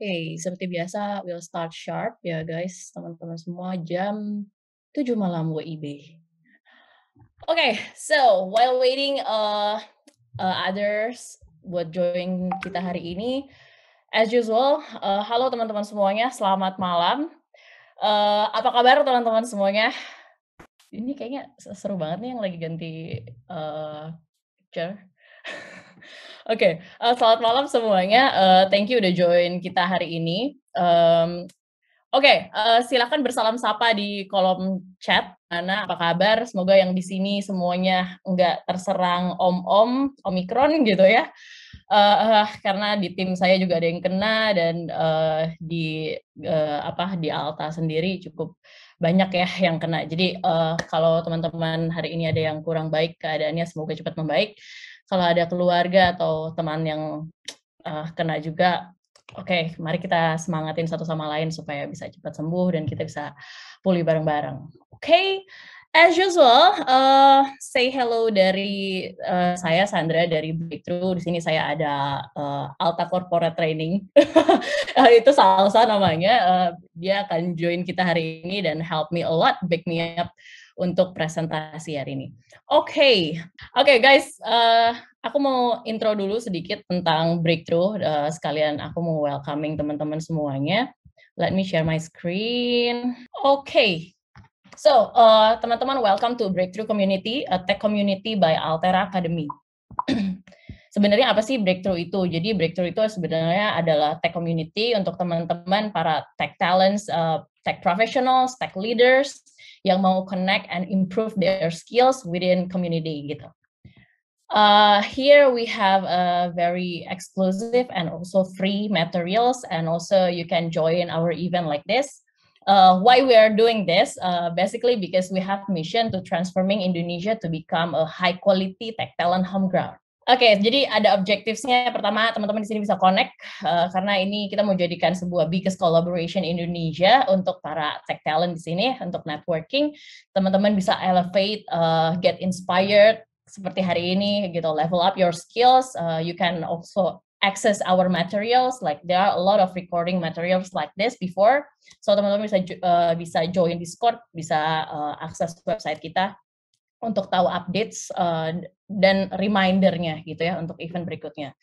Oke, seperti biasa we'll start sharp ya guys, teman-teman semua jam 7 malam WIB. Oke, so while waiting others buat join kita hari ini, as usual, halo teman-teman semuanya, selamat malam. Apa kabar teman-teman semuanya? Ini kayaknya seru banget nih yang lagi ganti picture. Oke, selamat malam semuanya, thank you udah join kita hari ini. Oke, silakan bersalam sapa di kolom chat, mana apa kabar? Semoga yang di sini semuanya nggak terserang om-om, omikron gitu ya. Karena di tim saya juga ada yang kena dan, di Alta sendiri cukup banyak ya yang kena. Jadi, kalau teman-teman hari ini ada yang kurang baik keadaannya, semoga cepat membaik. Kalau ada keluarga atau teman yang, kena juga, oke, mari kita semangatin satu sama lain supaya bisa cepat sembuh dan kita bisa pulih bareng-bareng. Oke, as usual, say hello dari, saya Sandra dari Breakthrough. Di sini saya ada, Alta Corporate Training. Itu salsa namanya, dia akan join kita hari ini dan help me a lot, back me up untuk presentasi hari ini. Oke, guys, aku mau intro dulu sedikit tentang Breakthrough, sekalian aku mau welcoming teman-teman semuanya. Let me share my screen. Oke. So, teman-teman, welcome to Breakthrough Community, a tech community by Altera Academy. Sebenarnya apa sih Breakthrough itu? Jadi Breakthrough itu sebenarnya adalah tech community untuk teman-teman para tech talents, tech professionals, tech leaders yang mau connect and improve their skills within community gitu. Here we have a very exclusive and also free materials, and also you can join our event like this. Why we are doing this? Basically because we have mission to transforming Indonesia to become a high quality tech talent home ground. Oke, jadi ada objectives-nya. Pertama, teman-teman di sini bisa connect, karena ini kita mau jadikan sebuah biggest collaboration Indonesia untuk para tech talent di sini, untuk networking. Teman-teman bisa elevate, get inspired, seperti hari ini gitu, level up your skills. You can also access our materials, like there are a lot of recording materials like this before. So teman-teman bisa join Discord, bisa akses website kita untuk tahu updates dan reminder-nya gitu ya untuk event berikutnya.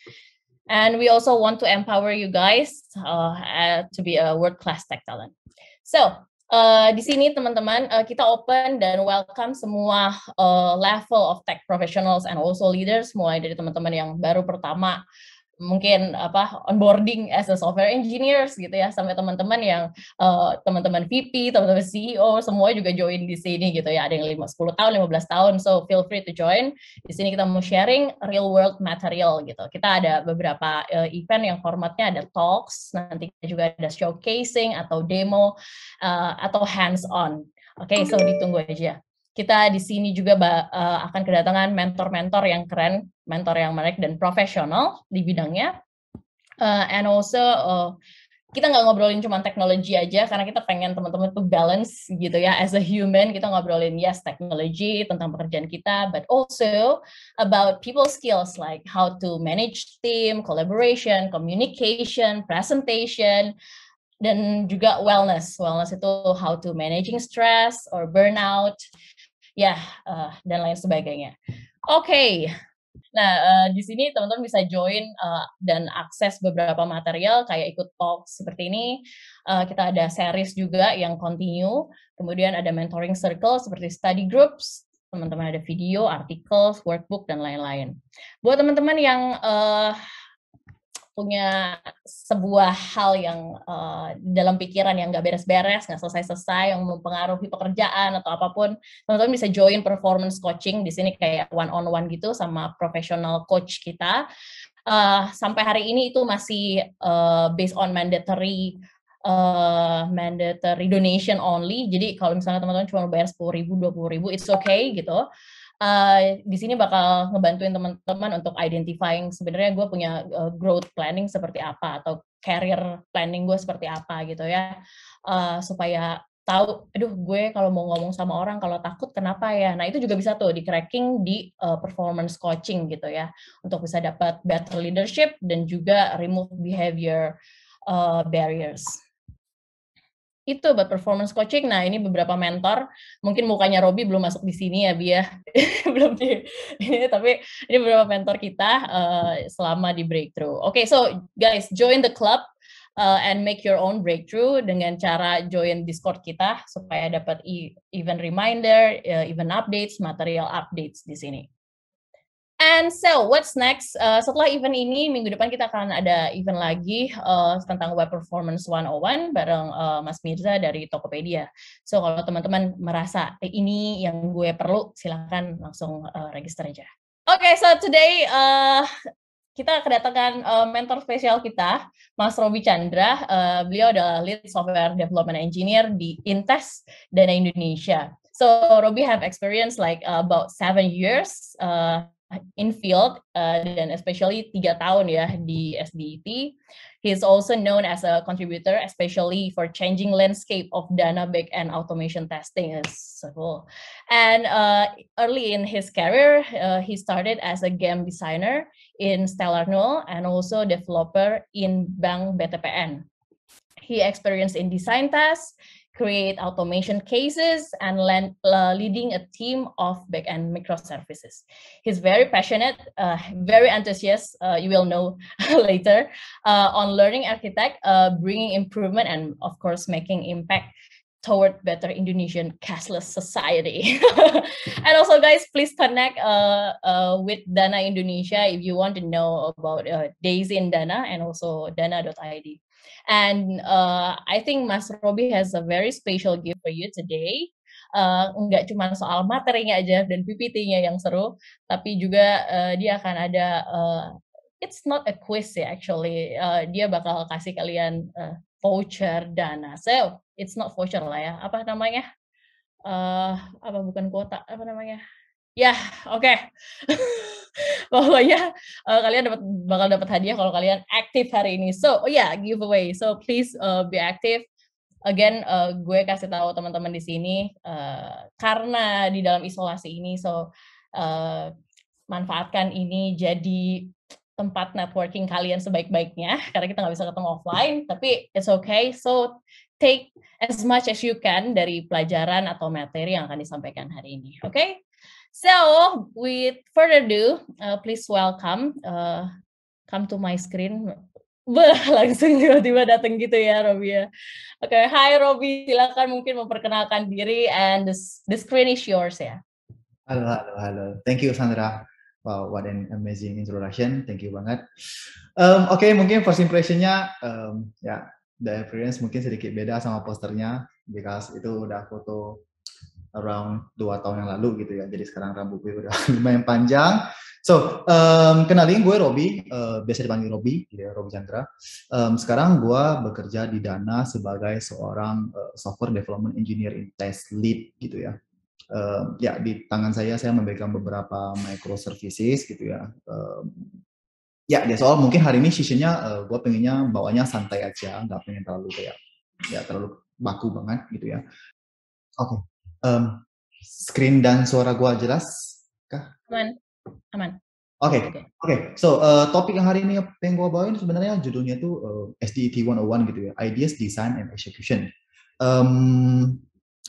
And we also want to empower you guys to be a world-class tech talent. So, di sini teman-teman kita open dan welcome semua level of tech professionals and also leaders, mulai dari teman-teman yang baru pertama mungkin onboarding as a software engineers gitu ya, sampai teman-teman yang teman-teman VP, teman-teman CEO, semua juga join di sini gitu ya. Ada yang 10 tahun, 15 tahun, so feel free to join. Di sini kita mau sharing real world material gitu. Kita ada beberapa event yang formatnya ada talks, nanti juga ada showcasing atau demo atau hands on. Oke, so ditunggu aja. Kita di sini juga akan kedatangan mentor-mentor yang keren, mentor yang menarik dan profesional di bidangnya. And also kita nggak ngobrolin cuma teknologi aja, karena kita pengen teman-teman tuh balance gitu ya. As a human, kita ngobrolin yes teknologi tentang pekerjaan kita, but also about people skills like how to manage team, collaboration, communication, presentation, dan juga wellness. Wellness itu how to managing stress or burnout, ya, dan lain sebagainya. Oke. Nah, di sini teman-teman bisa join dan akses beberapa material kayak ikut talk seperti ini. Kita ada series juga yang continue. Kemudian ada mentoring circle seperti study groups. Teman-teman ada video, artikel, workbook, dan lain-lain. Buat teman-teman yang punya sebuah hal yang dalam pikiran yang nggak beres-beres, nggak selesai-selesai, yang mempengaruhi pekerjaan atau apapun, teman-teman bisa join performance coaching di sini kayak one-on-one gitu sama professional coach kita. Sampai hari ini itu masih based on mandatory donation only. Jadi kalau misalnya teman-teman cuma bayar 10.000, 20.000, it's okay gitu. Di sini bakal ngebantuin teman-teman untuk identifying sebenarnya gue punya growth planning seperti apa atau career planning gue seperti apa gitu ya, supaya tahu, aduh gue kalau mau ngomong sama orang kalau takut kenapa ya. Nah itu juga bisa tuh di cracking di performance coaching gitu ya, untuk bisa dapat better leadership dan juga remove behavior barriers. Itu buat performance coaching. Nah ini beberapa mentor, mungkin mukanya Robi belum masuk di sini ya Bia, belum di ini, tapi ini beberapa mentor kita selama di breakthrough. Oke, so guys, join the club and make your own breakthrough dengan cara join Discord kita supaya dapat event reminder, event updates, material updates di sini. And so, what's next? Setelah event ini, minggu depan kita akan ada event lagi tentang Web Performance 101 bareng Mas Mirza dari Tokopedia. So, kalau teman-teman merasa ini yang gue perlu, silahkan langsung register aja. Oke, so today kita kedatangan mentor spesial kita, Mas Robi Chandra. Beliau adalah Lead Software Development Engineer di Intes Dana Indonesia. So, Robi have experience like about 7 years in field dan especially 3 tahun ya di SDET. He is also known as a contributor, especially for changing landscape of Dana backend automation testing. Is so cool. And early in his career, he started as a game designer in Stellar Null and also developer in Bank BTPN. He experienced in design tasks, create automation cases, and leading a team of backend microservices. He's very passionate, very enthusiastic, you will know later, on learning architect, bringing improvement, and of course, making impact toward better Indonesian cashless society. And also, guys, please connect with Dana Indonesia if you want to know about days in Dana and also dana.id. And I think Mas Robi has a very special gift for you today. Nggak cuma soal materinya aja dan PPT-nya yang seru, tapi juga dia akan ada, it's not a quiz ya actually, dia bakal kasih kalian voucher Dana. So, it's not voucher lah ya, apa namanya? Apa bukan kuota, apa namanya? Ya, oke. Pokoknya kalian bakal dapat hadiah kalau kalian aktif hari ini. So, giveaway. So, please be active. Again, gue kasih tahu teman-teman di sini karena di dalam isolasi ini, so manfaatkan ini jadi tempat networking kalian sebaik-baiknya karena kita nggak bisa ketemu offline, tapi it's okay. So, take as much as you can dari pelajaran atau materi yang akan disampaikan hari ini. Okay? So, with further ado, please welcome, come to my screen. Langsung tiba-tiba datang gitu ya, Robi ya. Oke, hi Robi, silakan mungkin memperkenalkan diri and the screen is yours ya. Halo. Thank you, Sandra. Wow, what an amazing introduction. Thank you banget. Oke, mungkin first impression-nya, the appearance mungkin sedikit beda sama posternya, because itu udah foto around 2 tahun yang lalu gitu ya. Jadi sekarang rambut gue udah lumayan panjang. So, kenalin gue Robi, biasa dipanggil Robi, ya, Robi Chandra. Sekarang gue bekerja di Dana sebagai seorang software development engineer in test lead gitu ya. Di tangan saya memegang beberapa microservices gitu ya. Soal mungkin hari ini sessionnya gue pengennya bawanya santai aja, nggak pengen terlalu terlalu baku banget gitu ya. Oke. Screen dan suara gue jelas kah? Aman. Oke. So, topik yang hari ini pengen gue bawain sebenarnya judulnya itu SDET 101 gitu ya, Ideas, Design, and Execution.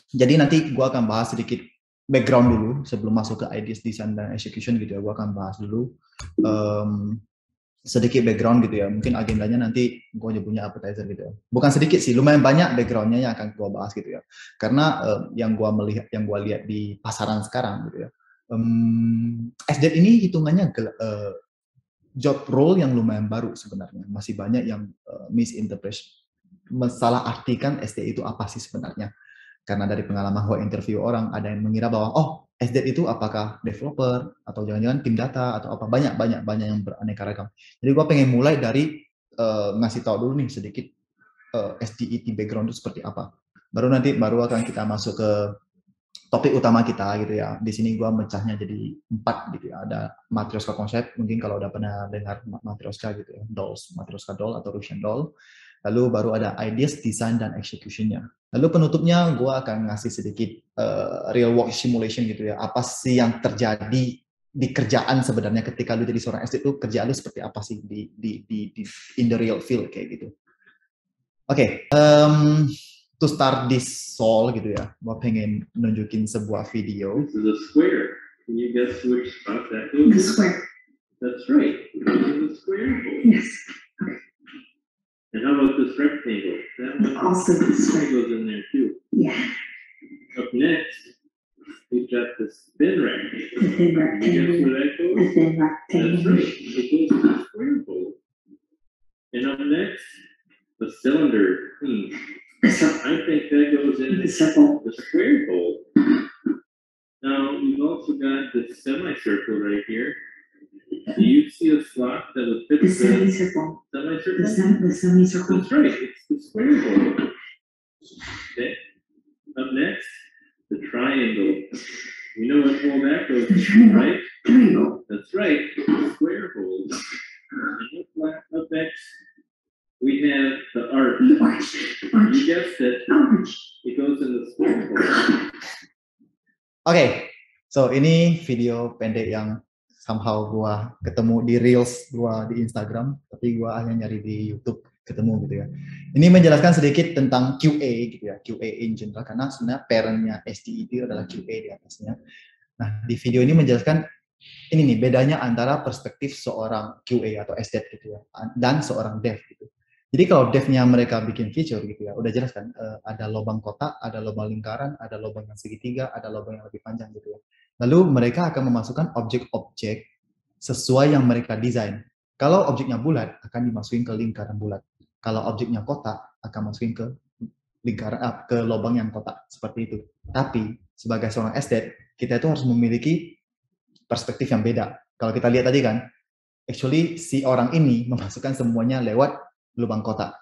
Jadi nanti gue akan bahas sedikit background dulu sebelum masuk ke Ideas, Design, dan Execution gitu ya. Gue akan bahas dulu sedikit background gitu ya. Mungkin agendanya nanti gue nyebutnya appetizer gitu ya. Bukan sedikit sih, lumayan banyak backgroundnya yang akan gue bahas gitu ya. Karena yang gue lihat di pasaran sekarang gitu ya. SDET ini hitungannya job role yang lumayan baru sebenarnya. Masih banyak yang misinterpret, salah artikan SDET itu apa sih sebenarnya. Karena dari pengalaman gue interview orang, ada yang mengira bahwa SDET itu apakah developer atau jangan-jangan tim data atau apa, banyak yang beraneka ragam. Jadi gue pengen mulai dari ngasih tahu dulu nih sedikit SDET background itu seperti apa. Baru akan kita masuk ke topik utama kita gitu ya. Di sini gue mecahnya jadi 4 gitu ya. Ada Matryoshka konsep, mungkin kalau udah pernah dengar Matryoshka gitu ya, dolls, Matryoshka doll atau Russian doll. lalu baru ada ideas, design, dan execution-nya. Lalu penutupnya gue akan ngasih sedikit real work simulation gitu ya. Apa sih yang terjadi di kerjaan sebenarnya ketika lu jadi seorang estate itu, kerjaan lu seperti apa sih di in the real field kayak gitu. Oke, to start this Sol gitu ya, gue pengen nunjukin sebuah video. This is a square. Can you guess which spot that goes? The square. That's right. It's a square. Yes. And how about this rectangle? That one Also the square. goes in there too. Yeah. Up next, we've got this thin rectangle. The thin You guess rectangle. where that The goes? thin That's rectangle. right. It goes to the square hole. And up next, the cylinder. The circle. I think that goes in The circle. the square hole. Now, we've also got this semicircle right here. Do you see a slot that would fit The the semicircle. semicircle? The semicircle. That's right, it's the square hole. Okay. Up next, the triangle. You know what hole that goes The in, triangle. right? Triangle. That's right, the square hole. And up next, we have the arch. The arch. You Arch. guessed it, Arch. it goes in the square hole. Oke, so ini video pendek yang somehow gua ketemu di Reels gua di Instagram, tapi gua hanya nyari di YouTube ketemu gitu ya. Ini menjelaskan sedikit tentang QA gitu ya, QA in general, karena sebenarnya parent-nya SDET adalah QA di atasnya. Nah, di video ini menjelaskan ini nih bedanya antara perspektif seorang QA atau SDET gitu ya, dan seorang dev gitu. Jadi kalau devnya mereka bikin feature gitu ya, udah jelas kan, ada lubang kotak, ada lubang lingkaran, ada lubang yang segitiga, ada lubang yang lebih panjang gitu ya. Lalu mereka akan memasukkan objek-objek sesuai yang mereka desain. Kalau objeknya bulat, akan dimasukin ke lingkaran bulat. Kalau objeknya kotak, akan masukin ke lingkaran, ke lubang yang kotak, seperti itu. Tapi sebagai seorang estate, kita itu harus memiliki perspektif yang beda. Kalau kita lihat tadi kan, actually si orang ini memasukkan semuanya lewat lubang kotak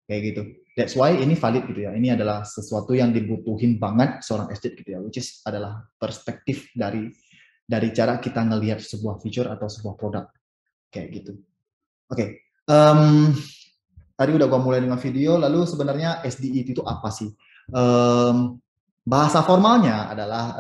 kayak gitu. That's why ini valid gitu ya. Ini adalah sesuatu yang dibutuhin banget seorang estate gitu ya, which is adalah perspektif dari cara kita ngelihat sebuah feature atau sebuah produk kayak gitu. Oke, tadi udah gua mulai dengan video. Lalu sebenarnya SDET itu apa sih? Bahasa formalnya adalah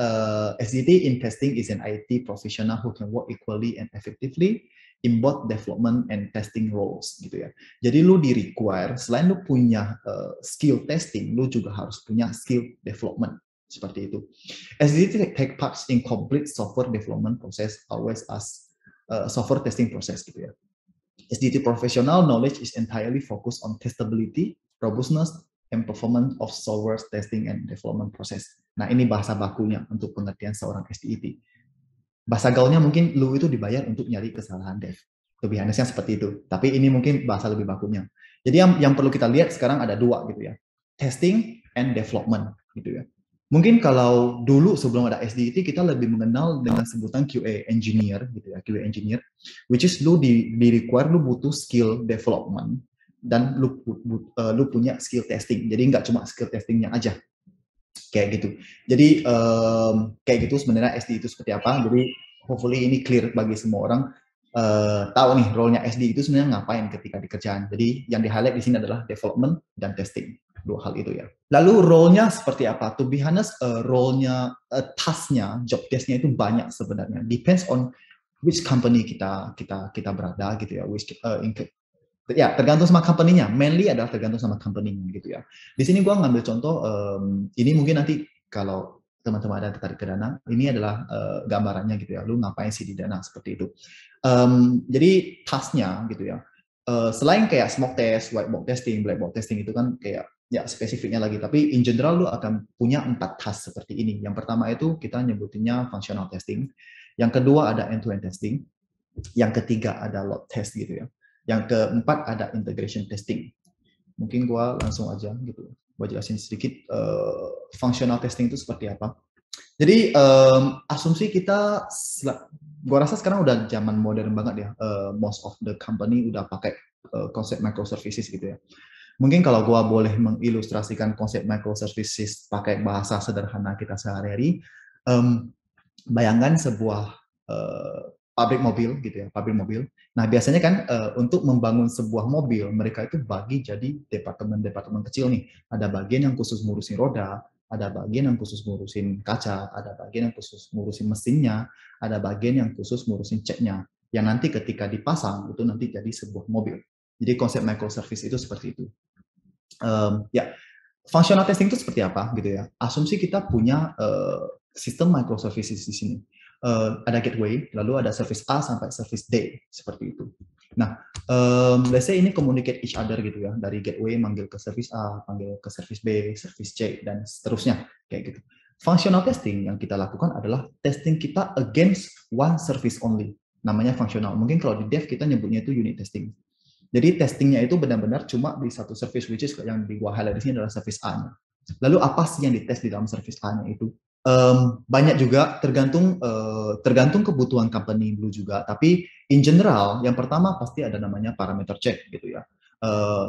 SDET in testing is an IT professional who can work equally and effectively in both development and testing roles gitu ya. Jadi lu di require selain lu punya skill testing, lu juga harus punya skill development seperti itu. SDET take parts in complete software development process always as software testing process gitu ya. SDET professional knowledge is entirely focused on testability, robustness, and performance of software testing and development process. Nah ini bahasa bakunya untuk pengertian seorang SDET. Bahasa gaulnya mungkin lu itu dibayar untuk nyari kesalahan dev. Lebih honestnya seperti itu. Tapi ini mungkin bahasa lebih bakunya. Jadi yang perlu kita lihat sekarang ada dua gitu ya. Testing and development gitu ya. Mungkin kalau dulu sebelum ada SDET kita lebih mengenal dengan sebutan QA engineer gitu ya, QA engineer, which is lu di require lu butuh skill development dan lu punya skill testing. Jadi nggak cuma skill testingnya aja. Kayak gitu. Jadi kayak gitu sebenarnya SD itu seperti apa. Jadi hopefully ini clear bagi semua orang tahu nih role-nya SD itu sebenarnya ngapain ketika di kerjaan. Jadi yang di highlight di sini adalah development dan testing. Dua hal itu ya. Lalu role-nya seperti apa? To be honest, role-nya, task-nya, job desk-nya itu banyak sebenarnya. Depends on which company kita berada gitu ya. Ya, tergantung sama company-nya. Mainly adalah tergantung sama company-nya gitu ya. Di sini gua ngambil contoh, ini mungkin nanti kalau teman-teman ada tertarik ke Dana, ini adalah gambarannya gitu ya. Lu ngapain sih di Dana seperti itu. Jadi task-nya gitu ya. Selain kayak smoke test, white box testing, black box testing itu kan kayak ya spesifiknya lagi. Tapi in general lu akan punya 4 task seperti ini. Yang pertama itu kita nyebutinnya functional testing. Yang kedua ada end-to-end testing. Yang ketiga ada load test gitu ya. Yang keempat ada integration testing. Mungkin gua langsung aja gitu. Gua jelasin sedikit functional testing itu seperti apa. Jadi asumsi kita, gua rasa sekarang udah zaman modern banget ya. Most of the company udah pakai konsep microservices gitu ya. Mungkin kalau gua boleh mengilustrasikan konsep microservices pakai bahasa sederhana kita sehari-hari, bayangkan sebuah pabrik mobil gitu ya, pabrik mobil. Nah biasanya kan untuk membangun sebuah mobil mereka itu bagi jadi departemen-departemen kecil nih. Ada bagian yang khusus ngurusin roda, ada bagian yang khusus ngurusin kaca, ada bagian yang khusus ngurusin mesinnya, ada bagian yang khusus ngurusin ceknya. Yang nanti ketika dipasang itu nanti jadi sebuah mobil. Jadi konsep microservice itu seperti itu. Ya, functional testing itu seperti apa gitu ya? Asumsi kita punya sistem microservices di sini. Ada gateway, lalu ada service A sampai service D seperti itu. Nah, let's say ini communicate each other gitu ya. Dari gateway manggil ke service A, panggil ke service B, service C dan seterusnya kayak gitu. Functional testing yang kita lakukan adalah testing kita against one service only. Namanya functional. Mungkin kalau di dev kita nyebutnya itu unit testing. Jadi testingnya itu benar-benar cuma di satu service, which is yang di gua highlight di sini adalah service A-nya. Lalu apa sih yang dites di dalam service A-nya itu? Banyak juga tergantung kebutuhan company dulu juga. Tapi in general, yang pertama pasti ada namanya parameter check gitu ya.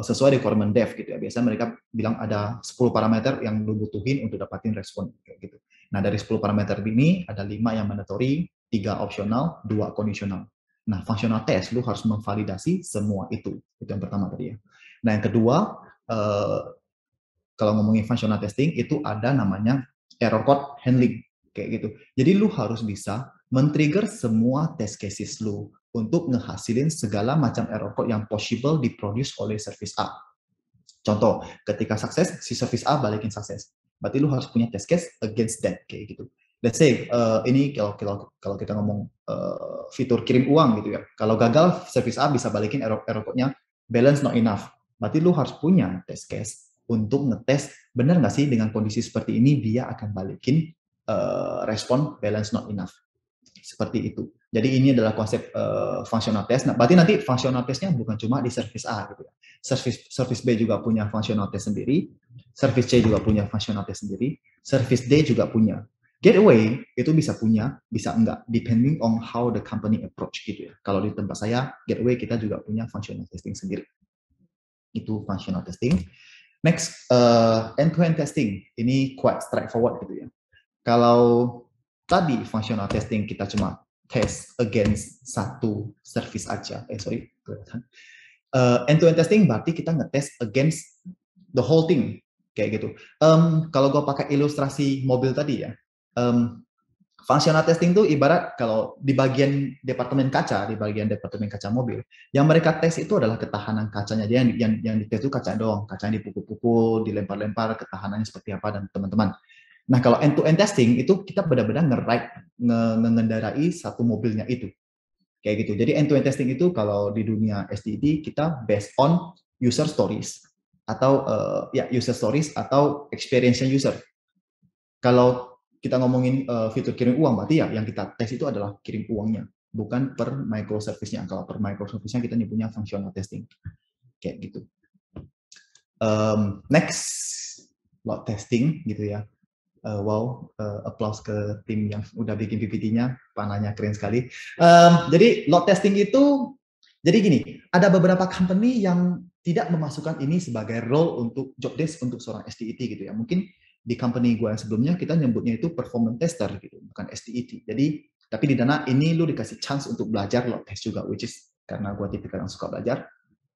Sesuai requirement dev gitu ya. Biasanya mereka bilang ada 10 parameter yang lu butuhin untuk dapatin respon kayak gitu. Nah dari 10 parameter ini ada 5 yang mandatory, 3 optional, 2 conditional. Nah, functional test, lu harus memvalidasi semua itu. Itu yang pertama tadi ya. Nah, yang kedua, kalau ngomongin functional testing, itu ada namanya error code handling. Kayak gitu. Jadi, lu harus bisa men-trigger semua test cases lu untuk ngehasilin segala macam error code yang possible diproduce oleh service A. Contoh, ketika sukses, si service A balikin sukses. Berarti lu harus punya test case against that. Kayak gitu. Let's say ini kalau kita ngomong fitur kirim uang gitu ya. Kalau gagal service A bisa balikin error code-nya balance not enough. Berarti lu harus punya test case untuk ngetes benar nggak sih dengan kondisi seperti ini dia akan balikin respon balance not enough. Seperti itu. Jadi ini adalah konsep functional test. Nah, berarti nanti functional testnya bukan cuma di service A gitu ya. Service B juga punya functional test sendiri. Service C juga punya functional test sendiri. Service D juga punya. Gateway itu bisa punya, bisa enggak, depending on how the company approach gitu ya. Kalau di tempat saya, gateway kita juga punya functional testing sendiri. Itu functional testing. Next, end-to-end testing. Ini quite straightforward gitu ya. Kalau tadi functional testing kita cuma test against satu service aja. End-to-end testing berarti kita ngetest against the whole thing. Kayak gitu. Kalau gue pakai ilustrasi mobil tadi ya, functional testing itu ibarat kalau di bagian departemen kaca mobil, yang mereka tes itu adalah ketahanan kacanya. Jadi yang dites itu kaca doang, kaca yang dipukul-pukul, dilempar-lempar, ketahanannya seperti apa dan teman-teman. Nah kalau end-to-end testing itu kita benar-benar mengendarai satu mobilnya itu, kayak gitu. Jadi end-to-end testing itu kalau di dunia SDET kita based on user stories atau user stories atau experience user. Kalau kita ngomongin fitur kirim uang, berarti ya yang kita tes itu adalah kirim uangnya, bukan per microservice-nya. Kalau per microservice-nya kita punya functional testing, kayak gitu. Next, load testing gitu ya. Applause ke tim yang udah bikin PPT-nya, panahnya keren sekali. Jadi load testing itu, jadi gini, ada beberapa company yang tidak memasukkan ini sebagai role untuk job desk untuk seorang SDET gitu ya. Mungkin di company gue yang sebelumnya kita nyebutnya itu performance tester gitu, bukan SDET. Jadi tapi di Dana ini lu dikasih chance untuk belajar load test juga, which is karena gue tipikal yang suka belajar,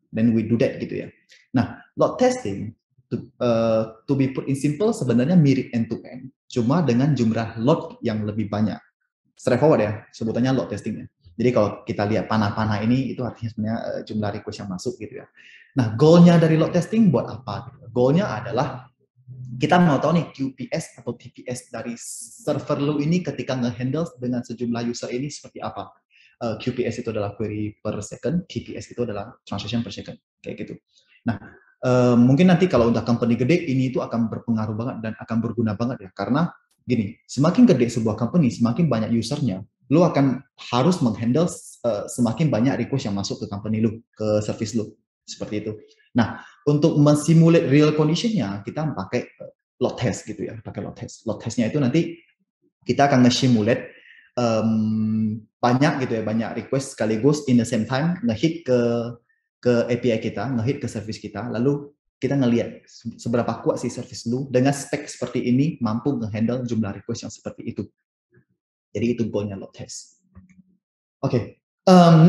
then we do that gitu ya. Nah, load testing to be put in simple sebenarnya mirip end to end, cuma dengan jumlah load yang lebih banyak. Straightforward ya, sebutannya load testingnya. Jadi kalau kita lihat panah-panah ini itu artinya sebenarnya jumlah request yang masuk gitu ya. Nah, goalnya dari load testing buat apa? Goalnya adalah kita mau tahu nih QPS atau TPS dari server lu ini ketika nge-handle dengan sejumlah user ini seperti apa. QPS itu adalah query per second, TPS itu adalah transaction per second, kayak gitu. Nah, mungkin nanti kalau udah company gede, ini itu akan berpengaruh banget dan akan berguna banget ya. Karena gini, semakin gede sebuah company, semakin banyak usernya, lu akan harus menghandle semakin banyak request yang masuk ke company lu, ke service lu, seperti itu. Nah, untuk mensimulate real condition-nya, kita pakai load test gitu ya, pakai load test. Load test-nya itu nanti kita akan nge-simulate banyak gitu ya, banyak request sekaligus in the same time nge-hit ke API kita, nge-hit ke service kita, lalu kita ngelihat seberapa kuat si service lu dengan spek seperti ini mampu nge-handle jumlah request yang seperti itu. Jadi itu goalnya load test. Oke,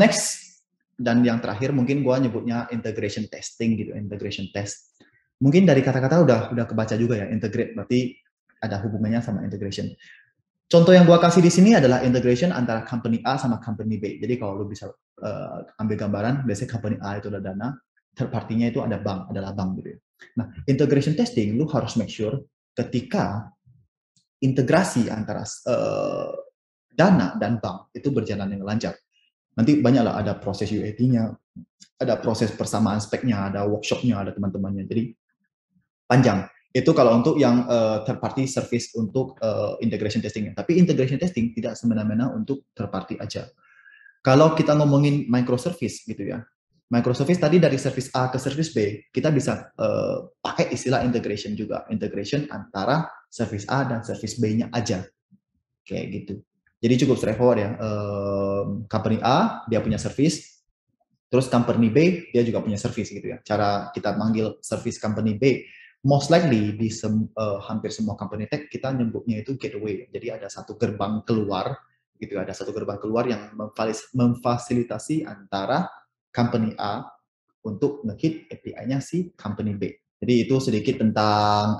next dan yang terakhir mungkin gua nyebutnya integration testing gitu, integration test. Mungkin dari kata-kata udah kebaca juga ya, integrate berarti ada hubungannya sama integration. Contoh yang gua kasih di sini adalah integration antara company A sama company B. Jadi kalau lu bisa ambil gambaran, biasanya company A itu ada Dana, third party-nya itu ada bank, adalah bank gitu ya. Nah, integration testing lu harus make sure ketika integrasi antara Dana dan bank itu berjalan dengan lancar. Nanti banyaklah ada proses UAT-nya, ada proses persamaan speknya, ada workshop-nya, ada teman-temannya. Jadi panjang. Itu kalau untuk yang third party service untuk integration testing. Tapi integration testing tidak semena-mena untuk third party aja. Kalau kita ngomongin microservice gitu ya. Microservice tadi dari service A ke service B, kita bisa pakai istilah integration juga. Integration antara service A dan service B-nya aja. Kayak gitu. Jadi cukup straightforward ya. Company A, dia punya service. Terus company B, dia juga punya service gitu ya. Cara kita manggil service company B, most likely di hampir semua company tech kita nyebutnya itu gateway. Jadi ada satu gerbang keluar gitu, ada satu gerbang keluar yang memfasilitasi antara company A untuk nge-hit API-nya si company B. Jadi itu sedikit tentang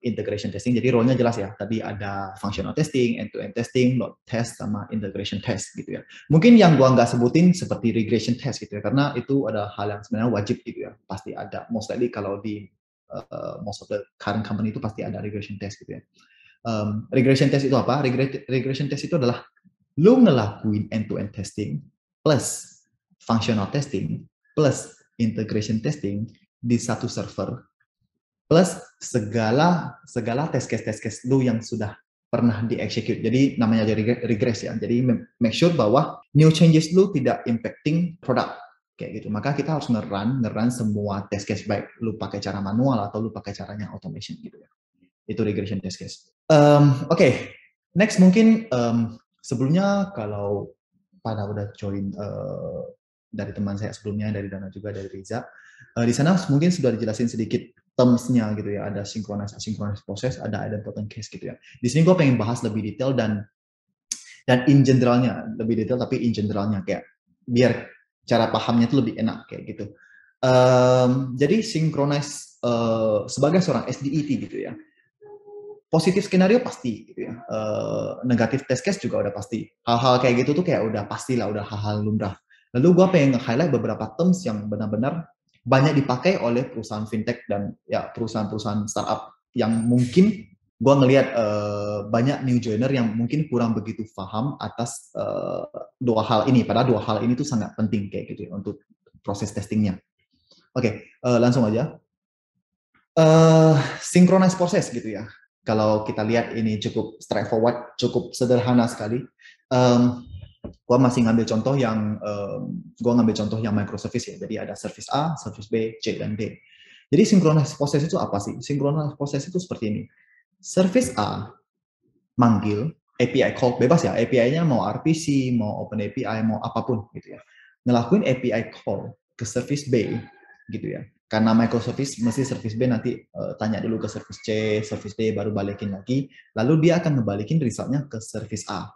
integration testing. Jadi role-nya jelas ya. Tadi ada functional testing, end-to-end testing, load test, sama integration test gitu ya. Mungkin yang gua nggak sebutin seperti regression test gitu ya, karena itu ada hal yang sebenarnya wajib gitu ya. Pasti ada. Most likely kalau di most of the current company itu pasti ada regression test gitu ya. Regression test itu apa? Regression test itu adalah lu ngelakuin end-to-end testing plus functional testing plus integration testing di satu server plus segala test case lu yang sudah pernah di-execute. Jadi namanya regress ya. Jadi make sure bahwa new changes lu tidak impacting product kayak gitu. Maka kita harus nge-run semua test case, baik lu pakai cara manual atau lu pakai caranya automation gitu ya. Itu regression test case. Oke. Next mungkin sebelumnya kalau pada udah join dari teman saya sebelumnya, dari Dana juga, dari Riza, di sana mungkin sudah dijelasin sedikit terms-nya gitu ya, ada synchronous, asynchronous proses, ada idempotent case gitu ya. Di sini gue pengen bahas lebih detail dan in generalnya, lebih detail tapi in generalnya kayak biar cara pahamnya itu lebih enak kayak gitu. Jadi synchronize sebagai seorang SDET gitu ya. Positif skenario pasti gitu ya. Negatif test case juga udah pasti. Hal-hal kayak gitu tuh kayak udah pastilah, udah hal-hal lumrah. Lalu gue pengen nge-highlight beberapa terms yang benar-benar banyak dipakai oleh perusahaan fintech dan ya perusahaan-perusahaan startup yang mungkin gue ngelihat banyak new joiner yang mungkin kurang begitu paham atas dua hal ini. Padahal dua hal ini tuh sangat penting kayak gitu ya untuk proses testingnya. Oke, langsung aja. Synchronize proses gitu ya. Kalau kita lihat ini cukup straightforward, cukup sederhana sekali. Gua masih ngambil contoh yang microservice ya. Jadi ada service A, service B, C dan D. Jadi synchronize proses itu apa sih? Synchronize proses itu seperti ini. Service A manggil API call, bebas ya. API-nya mau RPC, mau Open API, mau apapun gitu ya. Ngelakuin API call ke service B gitu ya. Karena microservice, mesti service B nanti tanya dulu ke service C, service D, baru balikin lagi. Lalu dia akan ngebalikin resultnya ke service A.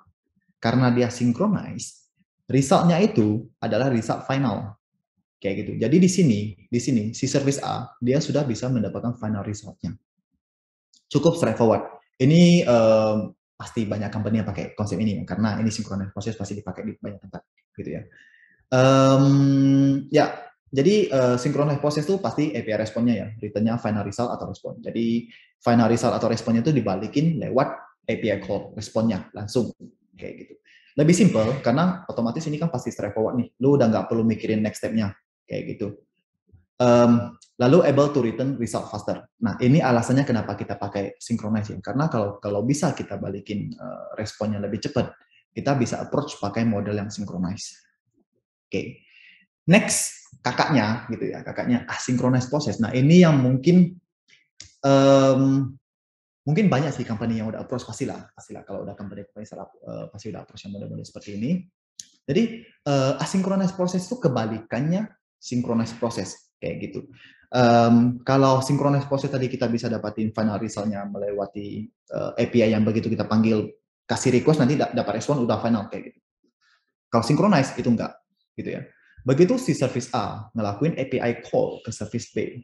Karena dia synchronize, resultnya itu adalah result final. Kayak gitu. Jadi di sini si service A, dia sudah bisa mendapatkan final resultnya. Cukup straightforward. Ini pasti banyak company yang pakai konsep ini, karena ini synchronize proses pasti dipakai di banyak tempat. Gitu ya. Ya, jadi synchronize proses itu pasti API responnya ya, returnnya final result atau respon. Jadi final result atau responnya itu dibalikin lewat API call, responnya langsung kayak gitu. Lebih simple karena otomatis ini kan pasti straightforward nih, lu udah nggak perlu mikirin next step-nya kayak gitu. Lalu able to return result faster. Nah ini alasannya kenapa kita pakai synchronize ya, karena kalau bisa kita balikin responnya lebih cepat, kita bisa approach pakai model yang synchronize. Oke. Next, kakaknya gitu ya, kakaknya asynchronous process. Nah, ini yang mungkin banyak sih company yang udah approach, pastilah kalau udah company startup pasti udah approach yang model-model seperti ini. Jadi asynchronous process itu kebalikannya synchronous process kayak gitu. Kalau synchronous process tadi kita bisa dapatin final result-nya melewati API yang begitu kita panggil, kasih request nanti dapat respon udah final kayak gitu. Kalau synchronize itu enggak, gitu ya. Begitu si service A ngelakuin API call ke service B,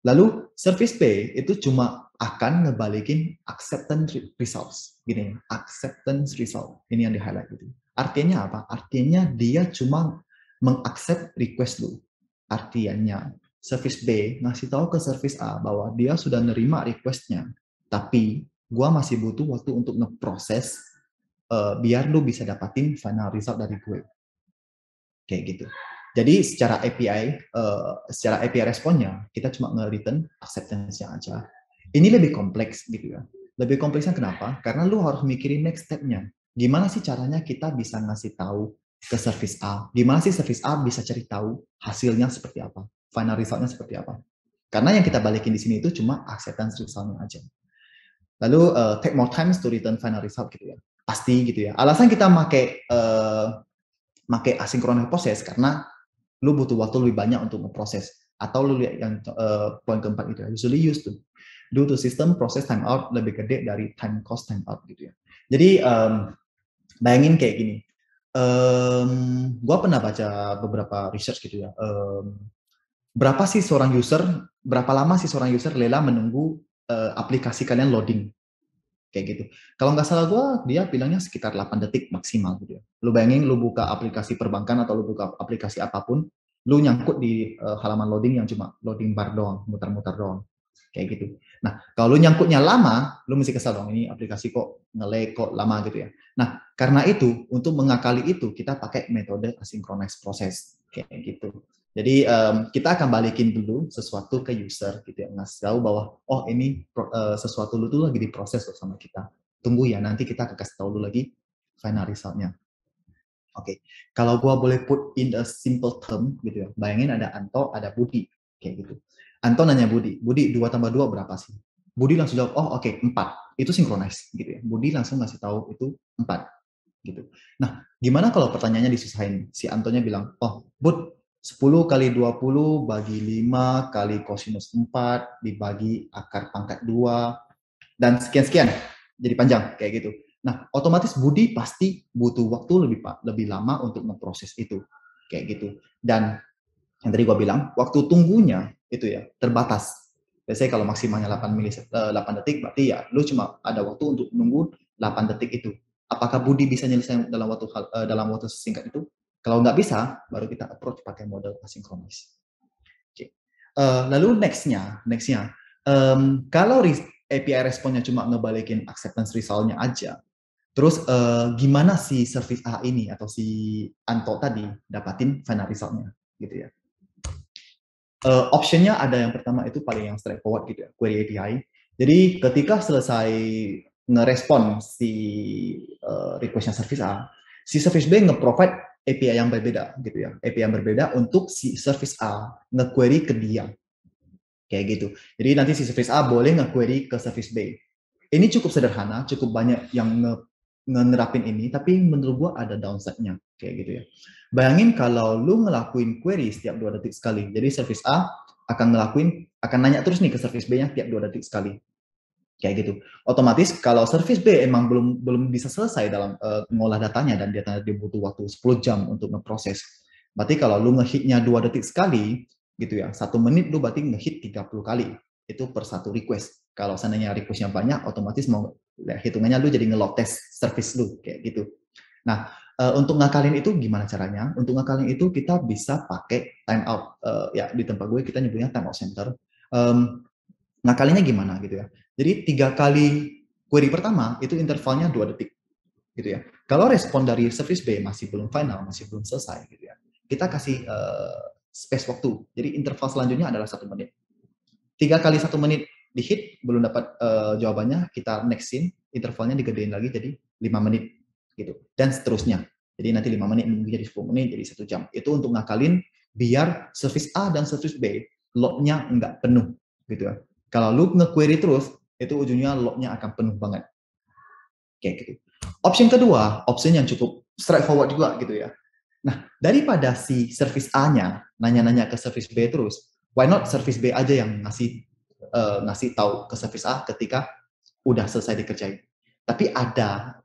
lalu service B itu cuma akan ngebalikin acceptance results, gini, acceptance result. Ini yang di highlight gitu. Artinya apa? Artinya dia cuma mengaccept request lu. Artinya service B ngasih tahu ke service A bahwa dia sudah nerima requestnya, tapi gua masih butuh waktu untuk ngeproses biar lu bisa dapatin final result dari gue. Kayak gitu. Jadi secara API responnya kita cuma nge-return acceptance-nya aja. Ini lebih kompleks gitu ya. Lebih kompleksnya kenapa? Karena lu harus mikirin next step-nya. Gimana sih caranya kita bisa ngasih tahu ke service A? Gimana sih service A bisa cari tahu hasilnya seperti apa? Final result-nya seperti apa? Karena yang kita balikin di sini itu cuma acceptance result-nya aja. Lalu take more time to return final result gitu ya. Pasti gitu ya. Alasan kita pakai asynchronous process karena lu butuh waktu lebih banyak untuk memproses. Atau lu lihat yang poin keempat itu, usually used to due to system process timeout lebih gede dari time cost timeout gitu ya. Jadi bayangin kayak gini, gua pernah baca beberapa research gitu ya. Berapa lama sih seorang user rela menunggu aplikasi kalian loading? Kayak gitu. Kalau nggak salah dia bilangnya sekitar 8 detik maksimal gitu ya. Lu bayangin lu buka aplikasi perbankan atau lu buka aplikasi apapun, lu nyangkut di halaman loading yang cuma loading bar doang, mutar-mutar doang. Kayak gitu. Nah, kalau lu nyangkutnya lama, lu mesti kesal dong, ini aplikasi kok nge-lag, kok lama gitu ya. Nah, karena itu, untuk mengakali itu, kita pakai metode asynchronous process. Kayak gitu. Jadi kita akan balikin dulu sesuatu ke user gitu ya, ngasih tahu bahwa oh ini sesuatu lu tuh lagi diproses loh sama kita. Tunggu ya, nanti kita akan kasih tahu lu lagi final result-nya. Oke, kalau gua boleh put in a simple term gitu ya, bayangin ada Anto, ada Budi kayak gitu. Anto nanya Budi 2 tambah 2 berapa sih? Budi langsung jawab, oh oke, 4. Itu synchronize gitu ya. Budi langsung ngasih tahu itu 4 gitu. Nah, gimana kalau pertanyaannya disusahin? Si Antonya bilang, oh Bud, 10 kali 20 bagi 5 kali kosinus 4 dibagi akar pangkat 2 dan sekian-sekian. Jadi panjang kayak gitu. Nah, otomatis Budi pasti butuh waktu lebih lama untuk memproses itu. Kayak gitu. Dan yang tadi gua bilang, waktu tunggunya itu ya terbatas. Biasanya kalau maksimalnya 8 detik, berarti ya lu cuma ada waktu untuk nunggu 8 detik itu. Apakah Budi bisa nyelesain dalam waktu singkat itu? Kalau nggak bisa, baru kita approach pakai model asynchronous. Okay. Lalu nextnya, kalau API responnya cuma ngebalikin acceptance result-nya aja, terus gimana si service A ini atau si Anto tadi dapatin final result-nya, gitu ya? Optionnya ada yang pertama itu paling yang straightforward gitu ya, query API. Jadi ketika selesai ngerespon si request-nya service A, si service B nge-provide API yang berbeda gitu ya, API yang berbeda untuk si service A nge-query ke dia. Kayak gitu. Jadi nanti si service A boleh nge-query ke service B. Ini cukup sederhana, cukup banyak yang nerapin ini, tapi menurut gua ada downside-nya kayak gitu ya. Bayangin kalau lu ngelakuin query setiap 2 detik sekali. Jadi service A akan nanya terus nih ke service B-nya tiap 2 detik sekali. Kayak gitu. Otomatis kalau service B emang belum bisa selesai dalam mengolah datanya dan dia butuh waktu 10 jam untuk ngeproses. Berarti kalau lu ngehitnya 2 detik sekali gitu ya, 1 menit lu berarti ngehit 30 kali. Itu per satu request. Kalau seandainya requestnya banyak, otomatis mau hitungannya lu jadi nge-load test service lu kayak gitu. Nah, untuk ngakalin itu gimana caranya? Untuk ngakalin itu kita bisa pakai timeout. Ya di tempat gue kita nyebutnya timeout center. Ngakalinnya gimana gitu ya? Jadi 3 kali query pertama itu intervalnya 2 detik gitu ya. Kalau respon dari service B masih belum final, masih belum selesai gitu ya, kita kasih space waktu. Jadi interval selanjutnya adalah 1 menit. 3 kali 1 menit di hit belum dapat jawabannya, kita nextin, intervalnya digedein lagi jadi 5 menit gitu. Dan seterusnya. Jadi nanti 5 menit jadi 10 menit jadi 1 jam. Itu untuk ngakalin biar service A dan service B load-nya enggak penuh gitu ya. Kalau lu nge-query terus, itu ujungnya log-nya akan penuh banget. Kayak gitu. Option kedua, option yang cukup straightforward juga gitu ya. Nah, daripada si service A-nya nanya-nanya ke service B terus, why not service B aja yang ngasih tahu ke service A ketika udah selesai dikerjain. Tapi ada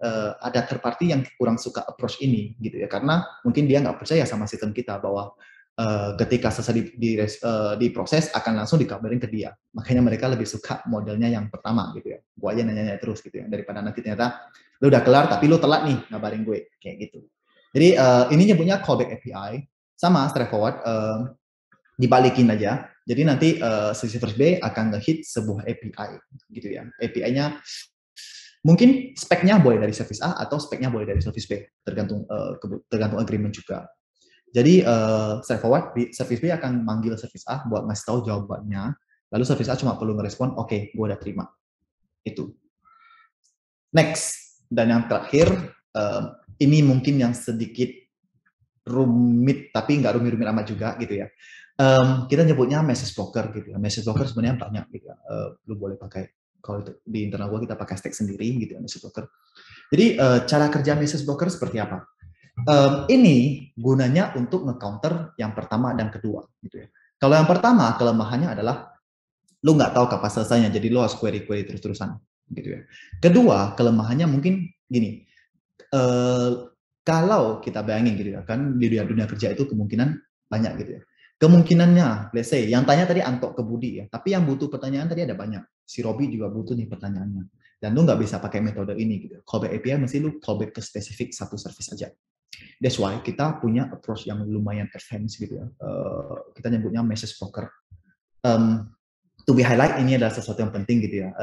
third party yang kurang suka approach ini gitu ya, karena mungkin dia nggak percaya sama sistem kita bahwa ketika selesai diproses akan langsung dikabarin ke dia. Makanya mereka lebih suka modelnya yang pertama gitu ya. Gua aja nanya-nanya terus gitu ya, daripada nanti ternyata lu udah kelar tapi lu telat nih ngabarin gue kayak gitu. Jadi ini nyebutnya callback API, sama straightforward, dibalikin aja. Jadi nanti si service B akan nge-hit sebuah API gitu ya. API-nya mungkin speknya boleh dari service A atau speknya boleh dari service B, tergantung agreement juga. Jadi straightforward, service B akan manggil service A buat ngasih tahu jawabannya, lalu service A cuma perlu ngerespon, oke, gue udah terima. Itu. Next, dan yang terakhir, ini mungkin yang sedikit rumit, tapi nggak rumit-rumit amat juga gitu ya. Kita nyebutnya message blocker gitu ya. Message blocker sebenarnya banyak gitu ya. Lu boleh pakai, kalau itu di internal gua kita pakai stack sendiri gitu ya, message blocker. Jadi cara kerja message blocker seperti apa? Ini gunanya untuk nge-counter yang pertama dan kedua gitu ya. Kalau yang pertama kelemahannya adalah lu nggak tahu kapan selesainya, jadi lu harus query terus-terusan gitu ya. Kedua kelemahannya mungkin gini, kalau kita bayangin gitu ya, kan di dunia kerja itu kemungkinan banyak gitu ya. Kemungkinannya, let's say, yang tanya tadi Anto ke Budi ya, tapi yang butuh pertanyaan tadi ada banyak. Si Robi juga butuh nih pertanyaannya. Dan lu nggak bisa pakai metode ini gitu. Callback API mesti lu callback ke spesifik satu service aja. That's why kita punya approach yang lumayan advance gitu ya. Kita nyebutnya message blocker. To be highlight, ini adalah sesuatu yang penting gitu ya.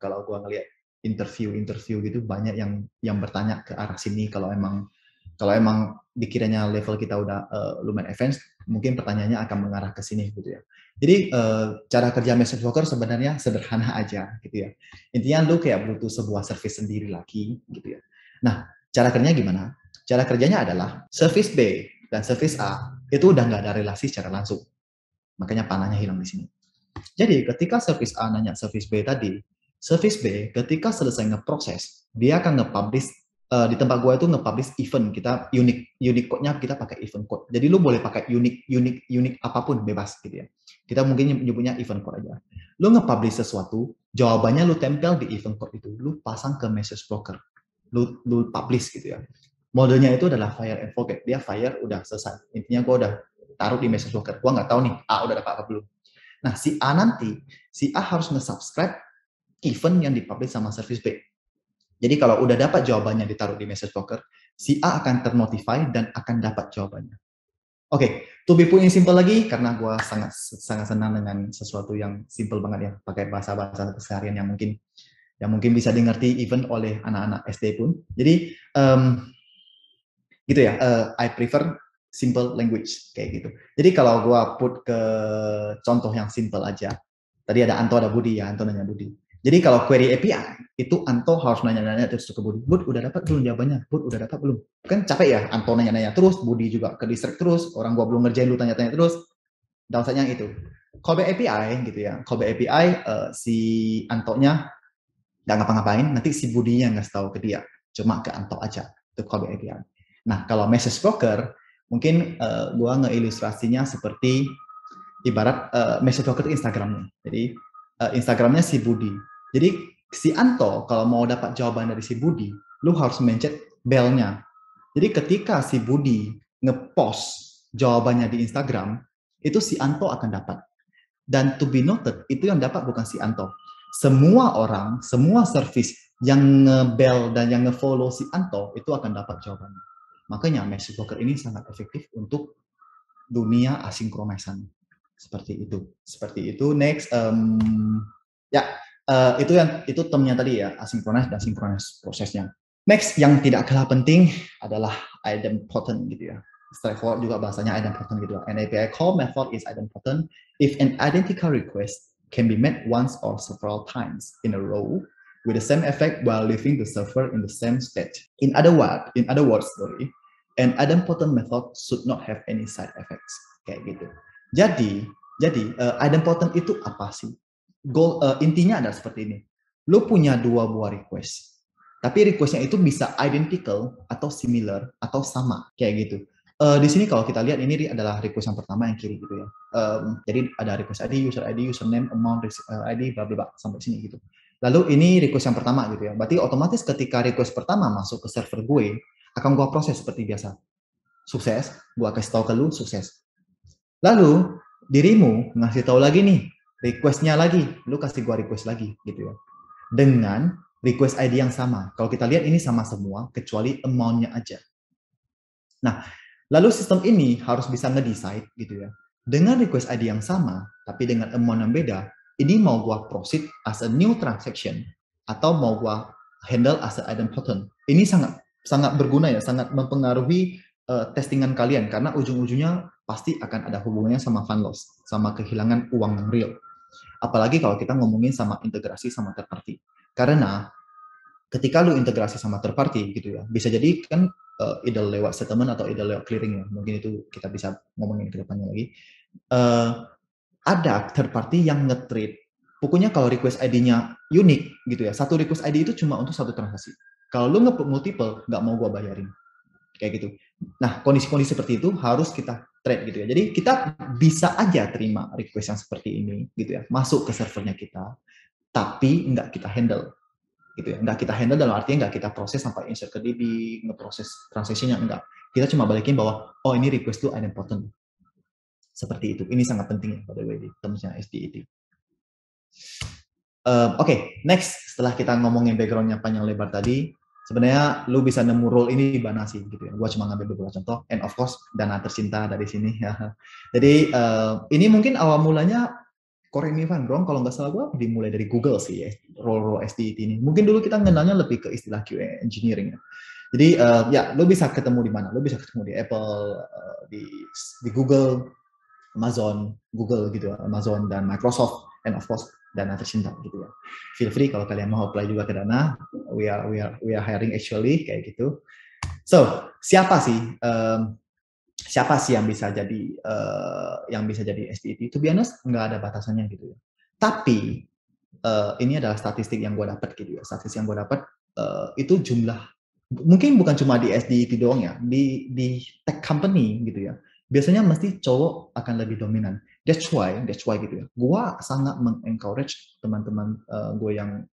Kalau gua ngelihat interview gitu, banyak yang bertanya ke arah sini. Kalau emang dikiranya level kita udah lumayan advance, mungkin pertanyaannya akan mengarah ke sini gitu ya. Jadi cara kerja message blocker sebenarnya sederhana aja gitu ya. Intinya lu kayak butuh sebuah service sendiri lagi gitu ya. Nah, cara kerjanya gimana? Cara kerjanya adalah service B dan service A itu udah nggak ada relasi secara langsung. Makanya panahnya hilang di sini. Jadi ketika service A nanya service B tadi, service B ketika selesai ngeproses, dia akan nge-publish, di tempat gua itu nge-publish event, kita unique code-nya kita pakai event code. Jadi lu boleh pakai unique apapun, bebas gitu ya. Kita mungkin nyebutnya event code aja. Lu nge-publish sesuatu, jawabannya lu tempel di event code itu, lu pasang ke message blocker. Lu publish gitu ya. Modelnya itu adalah fire and forget. Dia fire udah selesai. Intinya gua udah taruh di message blocker. Gua nggak tahu nih, A udah dapat apa belum. Nah, si A harus nge-subscribe event yang dipublish sama service B. Jadi kalau udah dapat jawabannya ditaruh di message blocker, si A akan ternotify dan akan dapat jawabannya. Oke, to be put in simple lagi, karena gue sangat senang dengan sesuatu yang simple banget ya, pakai bahasa-bahasa keseharian yang mungkin bisa dimengerti even oleh anak-anak SD pun. Jadi gitu ya, I prefer simple language kayak gitu. Jadi kalau gue put ke contoh yang simple aja, tadi ada Anto ada Budi ya, Anto nanya Budi. Jadi kalau query API itu Anto harus nanya-nanya terus ke Budi. Bud udah dapat belum jawabannya? Bud udah dapat belum? Kan capek ya Anto nanya-nanya terus, Budi juga ke distract terus, orang gua belum ngerjain lu tanya-tanya terus. Downside-nya itu. Callback API gitu ya. Callback API si Anto-nya nggak ngapa-ngapain, nanti si Budinya ngasih tahu ke dia. Cuma ke Anto aja. Itu callback API. Nah, kalau message blocker, mungkin gua ngeilustrasinya seperti ibarat message blocker itu Instagramnya. Jadi Instagramnya si Budi. Jadi si Anto kalau mau dapat jawaban dari si Budi, lu harus mencet bell-nya. Jadi ketika si Budi ngepost jawabannya di Instagram, itu si Anto akan dapat. Dan to be noted, itu yang dapat bukan si Anto. Semua orang, semua service yang nge-bell dan yang nge-follow si Anto, itu akan dapat jawabannya. Makanya message blocker ini sangat efektif untuk dunia asinkronesan. Seperti itu. Next, itu termnya tadi ya, asynchronous dan synchronous prosesnya. Next, yang tidak kalah penting adalah idempotent gitu ya. Straightforward juga bahasanya idempotent gitu. An API call method is idempotent if an identical request can be made once or several times in a row with the same effect while leaving the server in the same state. In other words, an idempotent method should not have any side effects. Kayak gitu. Jadi idempotent itu apa sih? Intinya adalah seperti ini. Lu punya 2 buah request. Tapi requestnya itu bisa identical atau similar atau sama kayak gitu. Di sini kalau kita lihat ini adalah request yang pertama yang kiri gitu ya. Jadi ada request ID, username, amount, ID, bla bla bla sampai sini gitu. Lalu ini request yang pertama gitu ya. Berarti otomatis ketika request pertama masuk ke server gue, akan gue proses seperti biasa. Sukses, gue kasih tahu ke lu, sukses. Lalu dirimu ngasih tahu lagi nih, requestnya lagi, lu kasih gue request lagi gitu ya. Dengan request ID yang sama. Kalau kita lihat ini sama semua, kecuali amount-nya aja. Nah, lalu sistem ini harus bisa nge-decide gitu ya. Dengan request ID yang sama, tapi dengan amount yang beda, ini mau gua proceed as a new transaction atau mau gua handle as a idempotent. Ini sangat berguna ya, sangat mempengaruhi testingan kalian karena ujung-ujungnya pasti akan ada hubungannya sama fund loss, sama kehilangan uang yang real. Apalagi kalau kita ngomongin sama integrasi sama third party. Karena ketika lu integrasi sama third party gitu ya, bisa jadi kan either lewat settlement atau either lewat clearing ya. Mungkin itu kita bisa ngomongin ke depannya lagi. Ada third party yang nge-trade. Pokoknya kalau request ID-nya unik gitu ya. Satu request ID itu cuma untuk satu transaksi. Kalau lu nge-put multiple, nggak mau gua bayarin. Kayak gitu. Nah, kondisi-kondisi seperti itu harus kita trade gitu ya. Jadi kita bisa aja terima request yang seperti ini gitu ya. Masuk ke servernya kita, tapi nggak kita handle. Gitu ya. Nggak kita handle dalam artinya nggak kita proses sampai insert ke DB, ngeproses transaksinya, enggak. Kita cuma balikin bahwa, oh ini request lu idempotent. Seperti itu. Ini sangat penting by the way di termsnya SDET. Oke, next setelah kita ngomongin backgroundnya panjang lebar tadi, sebenarnya lu bisa nemu role ini di mana sih gitu ya. Gua cuma ngambil beberapa contoh, and of course dana tercinta dari sini ya. Jadi ini mungkin awal mulanya Coremi Van Bron kalau nggak salah gua dimulai dari Google sih ya, role SDET ini. Mungkin dulu kita kenalnya lebih ke istilah QA engineering ya. Jadi ya lu bisa ketemu di mana? Lu bisa ketemu di Apple, di Google, Amazon, Google gitu, Amazon dan Microsoft, and of course Dana tercinta gitu ya. Feel free kalau kalian mau apply juga ke Dana, we are hiring actually kayak gitu. So siapa sih yang bisa jadi SDET? To be honest, nggak ada batasannya gitu ya. Tapi ini adalah statistik yang gue dapat gitu ya. Statistik yang gue dapat itu jumlah mungkin bukan cuma di SDET doang ya, di tech company gitu ya. Biasanya mesti cowok akan lebih dominan. That's why gitu ya. Gua sangat mengencourage teman-teman gue yang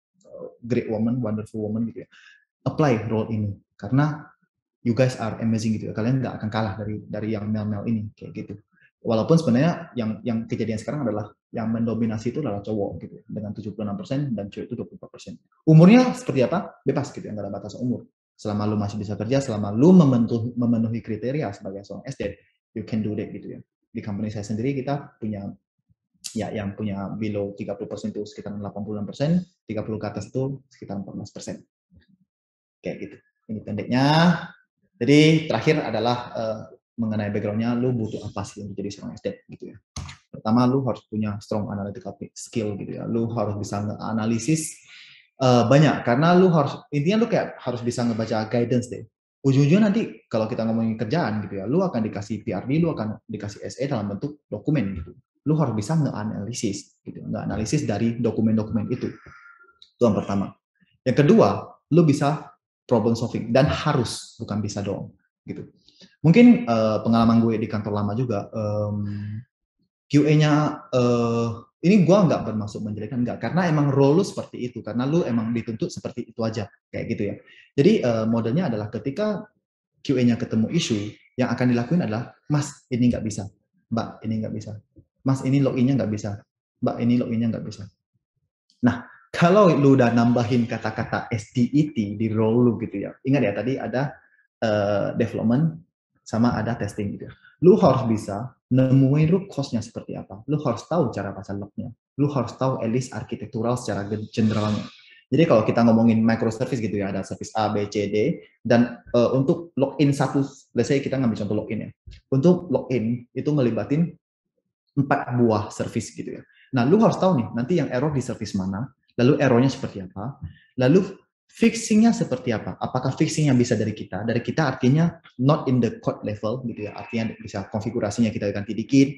great woman, wonderful woman gitu ya. Apply role ini karena you guys are amazing gitu ya. Kalian nggak akan kalah dari yang male-male ini kayak gitu. Walaupun sebenarnya yang kejadian sekarang adalah yang mendominasi itu adalah cowok gitu ya, dengan 76% dan cewek itu 24%. Umurnya seperti apa? Bebas gitu ya, nggak ada batasan umur. Selama lu masih bisa kerja, selama lu memenuhi kriteria sebagai seorang estate, you can do that gitu ya. Di company saya sendiri kita punya ya yang punya below 30% itu sekitar 86%, 30 ke atas itu sekitar 14%. Kayak gitu. Ini pendeknya. Jadi terakhir adalah mengenai background-nya, lu butuh apa sih untuk jadi seorang estate gitu ya. Pertama, lu harus punya strong analytical skill gitu ya. Lu harus bisa nge-analisis banyak, karena lu intinya lu kayak harus bisa ngebaca guidance deh. Ujung-ujungnya nanti kalau kita ngomongin kerjaan gitu ya, lu akan dikasih PRD, lu akan dikasih SE dalam bentuk dokumen gitu. Lu harus bisa nge-analisis gitu, nge-analisis dari dokumen-dokumen itu. Itu yang pertama. Yang kedua, lu bisa problem solving, dan harus, bukan bisa doang gitu. Mungkin pengalaman gue di kantor lama juga, QA-nya ini gue nggak bermaksud menjelekkan, nggak, karena emang role lu seperti itu, karena lu emang dituntut seperti itu aja kayak gitu ya. Jadi modelnya adalah ketika QA-nya ketemu isu, yang akan dilakuin adalah, Mas ini nggak bisa, Mbak ini nggak bisa, Mas ini login-nya nggak bisa, Mbak ini login-nya nggak bisa. Nah kalau lu udah nambahin kata-kata SDET di role lu gitu ya, ingat ya tadi ada development sama ada testing gitu ya. Lu harus bisa nemuin root cause-nya seperti apa. Lu harus tahu cara baca log-nya. Lu harus tahu at least arsitektural secara generalnya. Jadi kalau kita ngomongin microservice gitu ya, ada service A, B, C, D, dan untuk login satu, let's say kita ngambil contoh login ya. Untuk login itu ngelibatin 4 buah service gitu ya. Nah, lu harus tahu nih, nanti yang error di service mana, lalu errornya seperti apa, lalu fixingnya seperti apa. Apakah fixingnya bisa dari kita? Dari kita artinya not in the code level gitu ya, artinya bisa konfigurasinya kita ganti dikit,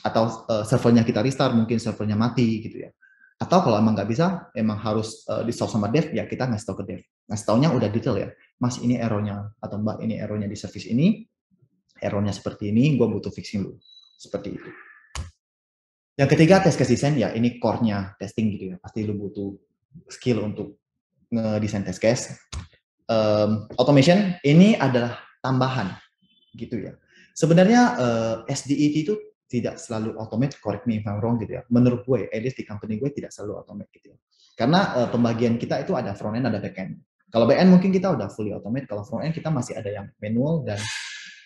atau servernya kita restart, mungkin servernya mati gitu ya. Atau kalau emang nggak bisa, emang harus di-solve sama dev, ya kita ngasih tahu ke dev. Ngasih taunya udah detail ya, Mas ini errornya, atau Mbak ini errornya di service ini, errornya seperti ini, gue butuh fixing dulu. Seperti itu. Yang ketiga, test case design, ya ini core-nya testing gitu ya. Pasti lu butuh skill untuk ngedesain test case. Automation ini adalah tambahan gitu ya. Sebenarnya SDET itu tidak selalu automate, correct me if I'm wrong gitu ya. Menurut gue, at least di company gue tidak selalu automate gitu ya. Karena pembagian kita itu ada front end, ada back end. Kalau back end mungkin kita udah fully automate, kalau front end kita masih ada yang manual dan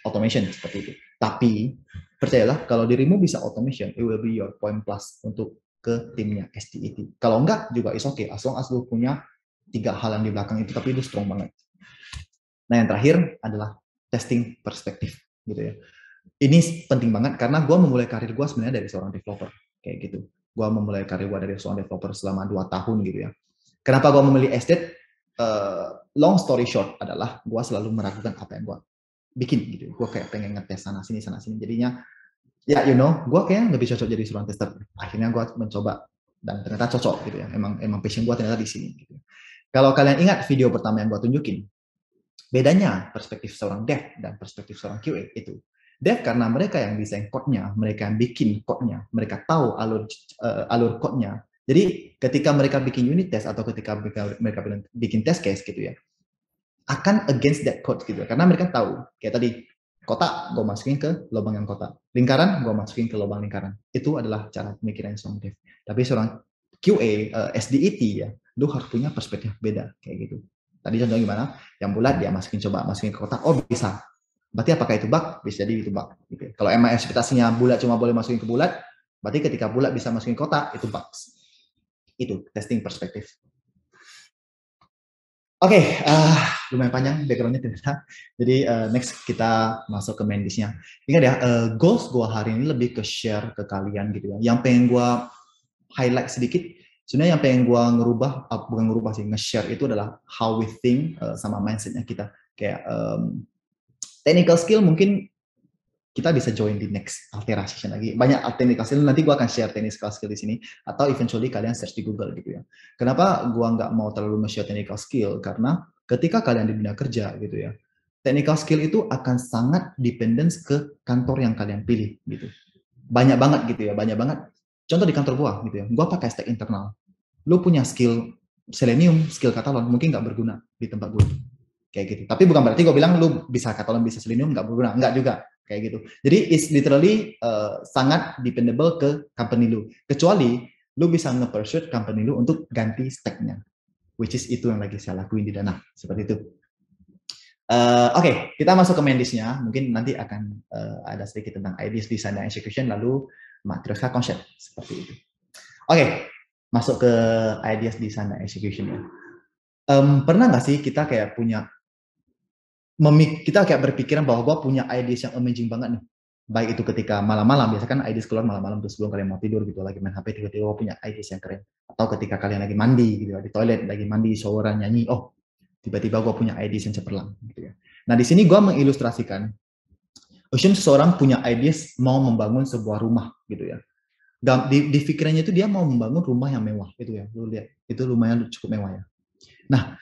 automation seperti itu. Tapi percayalah kalau dirimu bisa automation, it will be your point plus untuk ke timnya SDET. Kalau enggak juga is okay, as long as lu punya 3 hal yang di belakang itu, tapi itu strong banget. Nah yang terakhir adalah testing perspektif gitu ya. Ini penting banget karena gue memulai karir gue sebenarnya dari seorang developer kayak gitu. Gue memulai karir gue dari seorang developer selama 2 tahun gitu ya. Kenapa gue memilih estate? Long story short adalah gue selalu meragukan apa yang gue bikin gitu. Gue kayak pengen ngetes sana sini. Jadinya ya gue kayaknya lebih cocok jadi seorang tester. Akhirnya gue mencoba dan ternyata cocok gitu ya. Emang passion gue ternyata di sini gitu. Kalau kalian ingat video pertama yang gue tunjukin, bedanya perspektif seorang dev dan perspektif seorang QA itu. Dev karena mereka yang desain code-nya, mereka yang bikin code-nya, mereka tahu alur code-nya. Jadi ketika mereka bikin unit test atau ketika mereka bikin test case gitu ya, akan against that code gitu. Karena mereka tahu, kayak tadi, kotak gue masukin ke lubang yang kotak, lingkaran gue masukin ke lubang lingkaran. Itu adalah cara pemikiran seorang dev. Tapi seorang QA, SDET ya, lu harus punya perspektif beda kayak gitu. Tadi contohnya gimana? Yang bulat dia masukin ke kotak. Oh bisa. Berarti apakah itu bug? Bisa jadi itu bug. Gitu. Kalau emang ekspektasinya bulat cuma boleh masukin ke bulat, berarti ketika bulat bisa masukin ke kotak itu bug. Itu testing perspektif. Oke, lumayan panjang background-nya ternyata. Jadi next kita masuk ke main dish-nya. Ingat ya, goals gue hari ini lebih ke share ke kalian gitu ya. Yang pengen gue highlight sedikit, sebenarnya yang pengen gue bukan ngerubah sih, nge-share itu adalah how we think sama mindset-nya kita. Kayak technical skill mungkin kita bisa join di next Altera session lagi. Banyak technical skill, nanti gue akan share technical skill di sini, atau eventually kalian search di Google gitu ya. Kenapa gue nggak mau terlalu nge-share technical skill? Karena ketika kalian di dunia kerja gitu ya, technical skill itu akan sangat dependence ke kantor yang kalian pilih gitu. Banyak banget gitu ya, banyak banget. Contoh di kantor gue gitu ya, gue pakai stack internal. Lu punya skill Selenium, skill Catalan, mungkin nggak berguna di tempat gue. Kayak gitu. Tapi bukan berarti gue bilang lu bisa Catalan, bisa Selenium, nggak berguna. Nggak juga. Kayak gitu. Jadi it's literally sangat dependable ke company lu. Kecuali lu bisa nge-persuade company lu untuk ganti stack-nya. Which is itu yang lagi saya lakuin di Dana. Seperti itu. Oke, kita masuk ke main dish-nya. Mungkin nanti akan ada sedikit tentang ideas, design, dan execution. Lalu teruskan konsep. Seperti itu. Oke, masuk ke ideas, design, dan execution ya. Pernah nggak sih kita kayak punya kita kayak berpikiran bahwa gue punya ideas yang amazing banget nih. Baik itu ketika malam-malam, biasa kan ideas keluar malam-malam terus sebelum kalian mau tidur gitu, lagi main HP, tiba-tiba gue punya ideas yang keren. Atau ketika kalian lagi mandi gitu, di toilet, lagi mandi, showeran, nyanyi, oh tiba-tiba gue punya ideas yang cemerlang gitu ya. Nah di sini gue mengilustrasikan, assume seseorang punya ideas mau membangun sebuah rumah gitu ya. Di pikirannya itu dia mau membangun rumah yang mewah gitu ya, lu lihat, itu lumayan cukup mewah ya. Nah,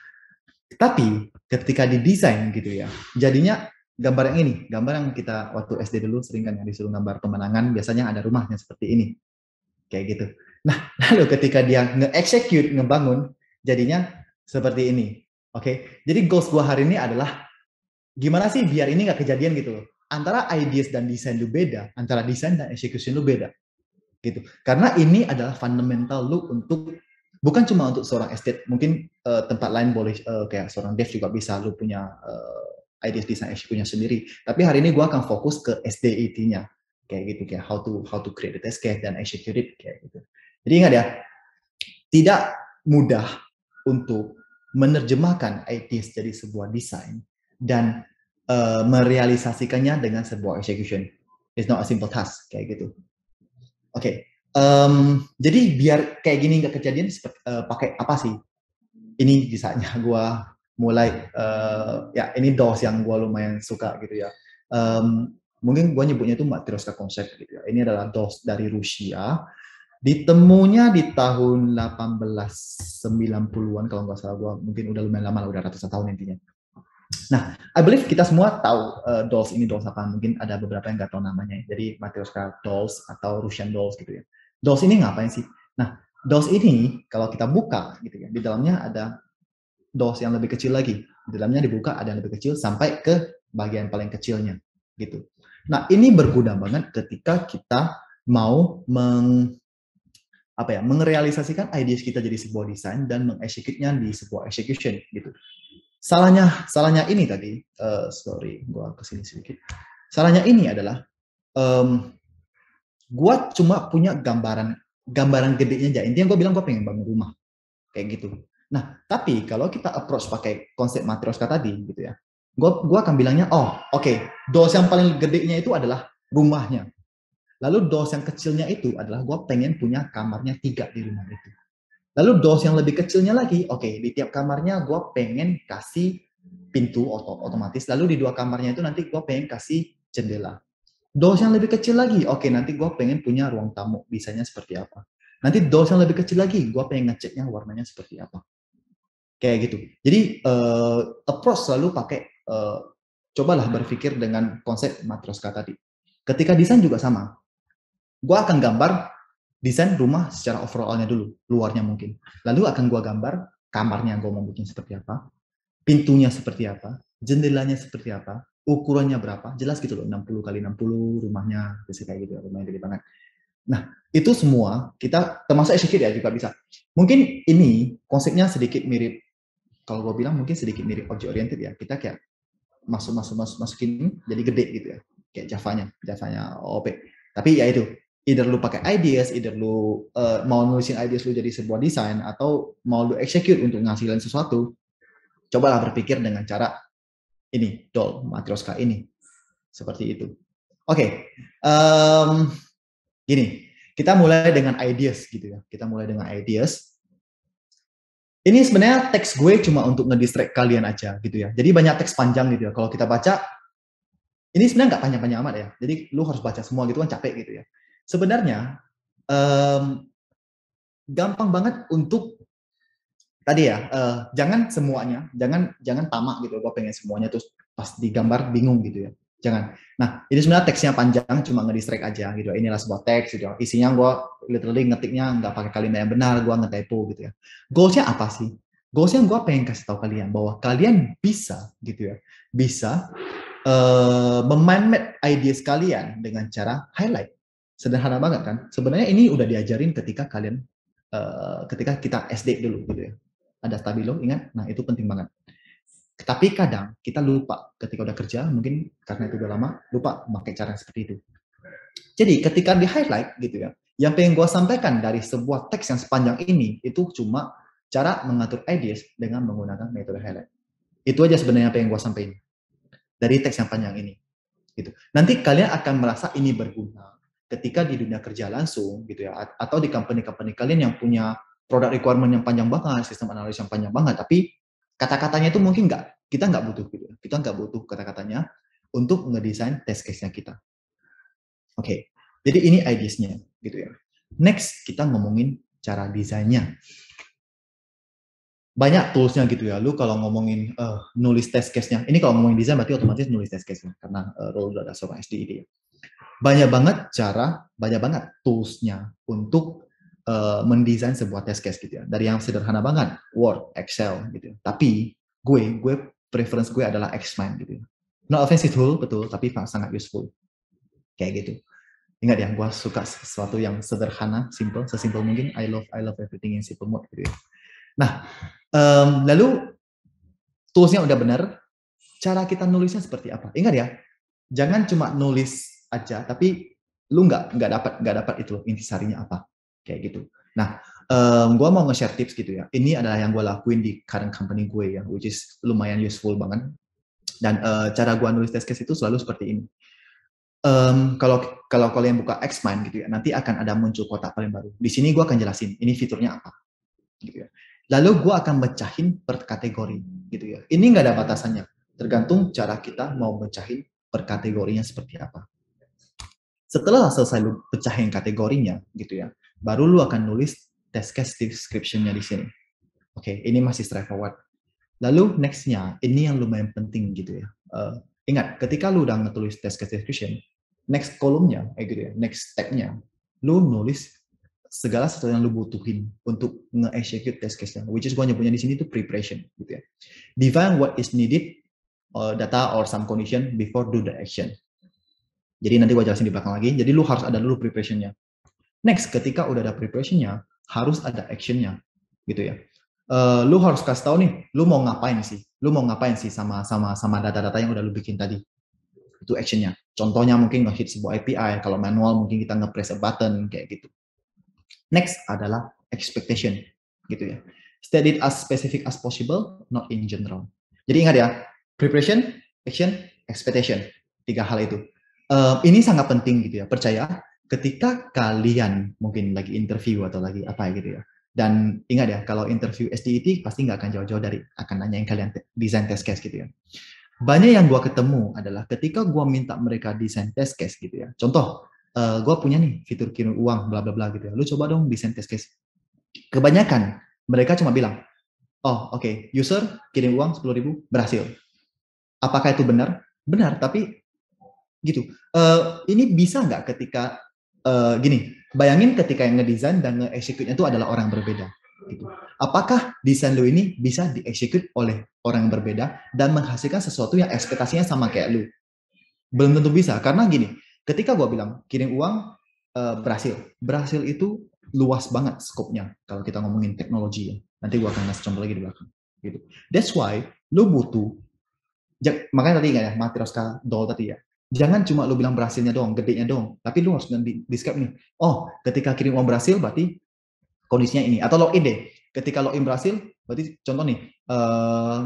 tapi ketika didesain gitu ya, jadinya gambar yang ini, gambar yang kita waktu SD dulu sering kan ya disuruh gambar pemandangan, biasanya ada rumahnya seperti ini, kayak gitu. Nah, lalu ketika dia nge-execute, ngebangun, jadinya seperti ini. Oke, jadi goals gua hari ini adalah gimana sih biar ini nggak kejadian gitu loh. Antara ideas dan desain lu beda, antara desain dan execution lu beda, gitu. Karena ini adalah fundamental lu untuk bukan cuma untuk seorang estate, mungkin tempat lain boleh kayak seorang dev juga bisa, lu punya ideas design execution sendiri. Tapi hari ini gue akan fokus ke SDET-nya, kayak gitu, kayak how to create the test case dan execute it, kayak gitu. Jadi ingat ya, tidak mudah untuk menerjemahkan ideas jadi sebuah desain dan merealisasikannya dengan sebuah execution. It's not a simple task, kayak gitu. Oke. Jadi biar kayak gini nggak kejadian, pakai apa sih? Ini bisanya gue mulai, ya ini DOS yang gue lumayan suka gitu ya. Mungkin gue nyebutnya itu Matryoshka konsep gitu ya. Ini adalah DOS dari Rusia. Ditemunya di tahun 1890-an kalau nggak salah, gue mungkin udah lumayan lama, udah ratusan tahun intinya. Nah, I believe kita semua tahu dolls ini dolls apa. Mungkin ada beberapa yang nggak tahu namanya. Jadi Matryoshka dolls atau Russian dolls gitu ya. Dolls ini ngapain sih? Nah, DOS ini kalau kita buka gitu ya, di dalamnya ada DOS yang lebih kecil lagi. Di dalamnya dibuka ada yang lebih kecil sampai ke bagian paling kecilnya gitu. Nah, ini berguna banget ketika kita mau merealisasikan ideas kita jadi sebuah desain dan mengexecute-nya di sebuah execution gitu. Salahnya ini tadi, sorry, gua kesini sedikit. Salahnya ini adalah gua cuma punya gambaran gedenya aja. Intinya gua bilang gua pengen bangun rumah kayak gitu. Nah, tapi kalau kita approach pakai konsep Matryoshka tadi gitu ya, gua akan bilangnya, oh oke, DOS yang paling gedenya itu adalah rumahnya. Lalu DOS yang kecilnya itu adalah gue pengen punya kamarnya 3 di rumah itu. Lalu DOS yang lebih kecilnya lagi, oke, di tiap kamarnya gue pengen kasih pintu otomatis. Lalu di 2 kamarnya itu nanti gue pengen kasih jendela. DOS yang lebih kecil lagi, oke, nanti gue pengen punya ruang tamu, desainnya seperti apa. Nanti DOS yang lebih kecil lagi, gue pengen ngeceknya warnanya seperti apa. Kayak gitu. Jadi approach selalu pakai, cobalah berpikir dengan konsep Matryoshka tadi. Ketika desain juga sama. Gue akan gambar desain rumah secara overall-nya dulu, luarnya mungkin. Lalu akan gue gambar kamarnya gue mau bikin seperti apa, pintunya seperti apa, jendelanya seperti apa, ukurannya berapa, jelas gitu loh, 60 kali 60 rumahnya, bisa kayak gitu, rumahnya gede banget. Nah, itu semua kita, termasuk execute ya juga bisa. Mungkin ini konsepnya sedikit mirip, kalau gue bilang mungkin sedikit mirip object oriented ya, kita kayak masukin jadi gede gitu ya, kayak Javanya OOP. Tapi ya itu, either lu pakai ideas, either lu mau nulisin ideas lu jadi sebuah desain, atau mau lu execute untuk ngasilin sesuatu, cobalah berpikir dengan cara ini, DOL, Matryoshka ini. Seperti itu. Oke, gini, kita mulai dengan ideas gitu ya. Kita mulai dengan ideas. Ini sebenarnya teks gue cuma untuk ngedistract kalian aja gitu ya. Jadi banyak teks panjang gitu ya. Kalau kita baca, ini sebenarnya nggak panjang-panjang amat ya. Jadi lu harus baca semua gitu kan capek gitu ya. Sebenarnya gampang banget untuk tadi ya, jangan semuanya, jangan tamak gitu. Gue pengen semuanya terus pas digambar bingung gitu ya. Jangan. Nah, ini sebenarnya teksnya panjang, cuma ngedistract aja gitu. Inilah sebuah teks gitu. Isinya gue literally ngetiknya nggak pakai kalimat yang benar, gue ngetypo gitu ya. Goalsnya apa sih? Goalsnya gue pengen kasih tahu kalian bahwa kalian bisa gitu ya, bisa memind map ideas kalian dengan cara highlight. Sederhana banget kan? Sebenarnya ini udah diajarin ketika kalian ketika kita SD dulu gitu ya. Ada stabilo, ingat? Nah, itu penting banget. Tapi kadang kita lupa ketika udah kerja, mungkin karena itu udah lama, lupa pakai cara seperti itu. Jadi ketika di highlight gitu ya, yang pengen gue sampaikan dari sebuah teks yang sepanjang ini, itu cuma cara mengatur ideas dengan menggunakan metode highlight. Itu aja sebenarnya yang pengen gue sampaikan dari teks yang panjang ini. Gitu. Nanti kalian akan merasa ini berguna ketika di dunia kerja langsung gitu ya, atau di company-company kalian yang punya product requirement yang panjang banget, sistem analis yang panjang banget, tapi kata-katanya itu mungkin kita nggak butuh gitu. Kita nggak butuh kata-katanya untuk ngedesain test case-nya kita. Oke, jadi ini ideas-nya gitu ya. Next, kita ngomongin cara desainnya. Banyak tools-nya gitu ya. Lu kalau ngomongin nulis test case-nya, ini kalau ngomongin desain berarti otomatis nulis test case-nya karena role udah dasar SDID. Banyak banget tools-nya untuk mendesain sebuah test case gitu ya. Dari yang sederhana banget, Word, Excel gitu. Tapi gue preference gue adalah Xmind gitu. Not offensive tool, betul, tapi sangat useful. Kayak gitu. Ingat ya, gue suka sesuatu yang sederhana, simple, sesimpel mungkin. I love everything in simple mode gitu ya. Nah, lalu tools-nya udah benar, cara kita nulisnya seperti apa? Ingat ya, jangan cuma nulis aja, tapi lu nggak dapat itu intisarinya apa. Kayak gitu. Nah, gue mau nge-share tips gitu ya. Ini adalah yang gue lakuin di current company gue ya, which is lumayan useful banget. Dan cara gue nulis test case itu selalu seperti ini. Kalau kalian buka Xmind gitu ya, nanti akan ada muncul kotak paling baru. Di sini gue akan jelasin ini fiturnya apa, gitu ya. Lalu gue akan mecahin per kategori, gitu ya. Ini nggak ada batasannya, tergantung cara kita mau mecahin per kategorinya seperti apa. Setelah selesai lu pecahin kategorinya, gitu ya, baru lu akan nulis test case description-nya di sini. Oke, ini masih straightforward. Lalu next-nya, ini yang lumayan penting gitu ya. Ingat, ketika lu udah ngetulis test case description, next kolomnya, gitu ya, next step-nya, lu nulis segala sesuatu yang lu butuhin untuk nge-execute test case-nya, which is gua nyebutnya di sini tuh preparation gitu ya. Define what is needed, data or some condition before do the action. Jadi nanti gua jelasin di belakang lagi. Jadi lu harus ada dulu preparation-nya. Next, ketika udah ada preparation-nya, harus ada action-nya gitu ya. Lu harus kasih tahu nih, lu mau ngapain sih? Lu mau ngapain sih sama data-data yang udah lu bikin tadi? Itu action-nya. Contohnya mungkin nge-hit sebuah API, kalau manual mungkin kita nge-press a button kayak gitu. Next adalah expectation gitu ya. State it as specific as possible, not in general. Jadi ingat ya, preparation, action, expectation. 3 hal itu. Ini sangat penting gitu ya. Percaya ketika kalian mungkin lagi interview atau lagi apa gitu ya. Dan ingat ya, kalau interview SDET pasti nggak akan jauh-jauh dari akan nanyain kalian desain test case gitu ya. Banyak yang gue ketemu adalah ketika gue minta mereka desain test case gitu ya. Contoh, gue punya nih fitur kirim uang bla bla bla gitu ya. Lu coba dong desain test case. Kebanyakan mereka cuma bilang, oh oke, user kirim uang 10.000 berhasil. Apakah itu benar? Benar, tapi gitu. Ini bisa nggak ketika gini? Bayangin ketika yang ngedesain dan nge-execute-nya itu adalah orang berbeda. Gitu. Apakah desain lu ini bisa di-execute oleh orang yang berbeda dan menghasilkan sesuatu yang ekspektasinya sama kayak lu? Belum tentu bisa, karena gini, ketika gua bilang kirim uang berhasil itu luas banget skopnya kalau kita ngomongin teknologi ya. Nanti gua akan ngasih contoh lagi di belakang. Gitu. That's why lu butuh, makanya tadi ingat ya, Matryoshka doll tadi ya. Jangan cuma lu bilang berhasilnya doang, gedenya doang, tapi lu harus describe nih. Oh, ketika kirim uang berhasil berarti kondisinya ini, atau login deh. Ketika login berhasil, berarti contoh nih,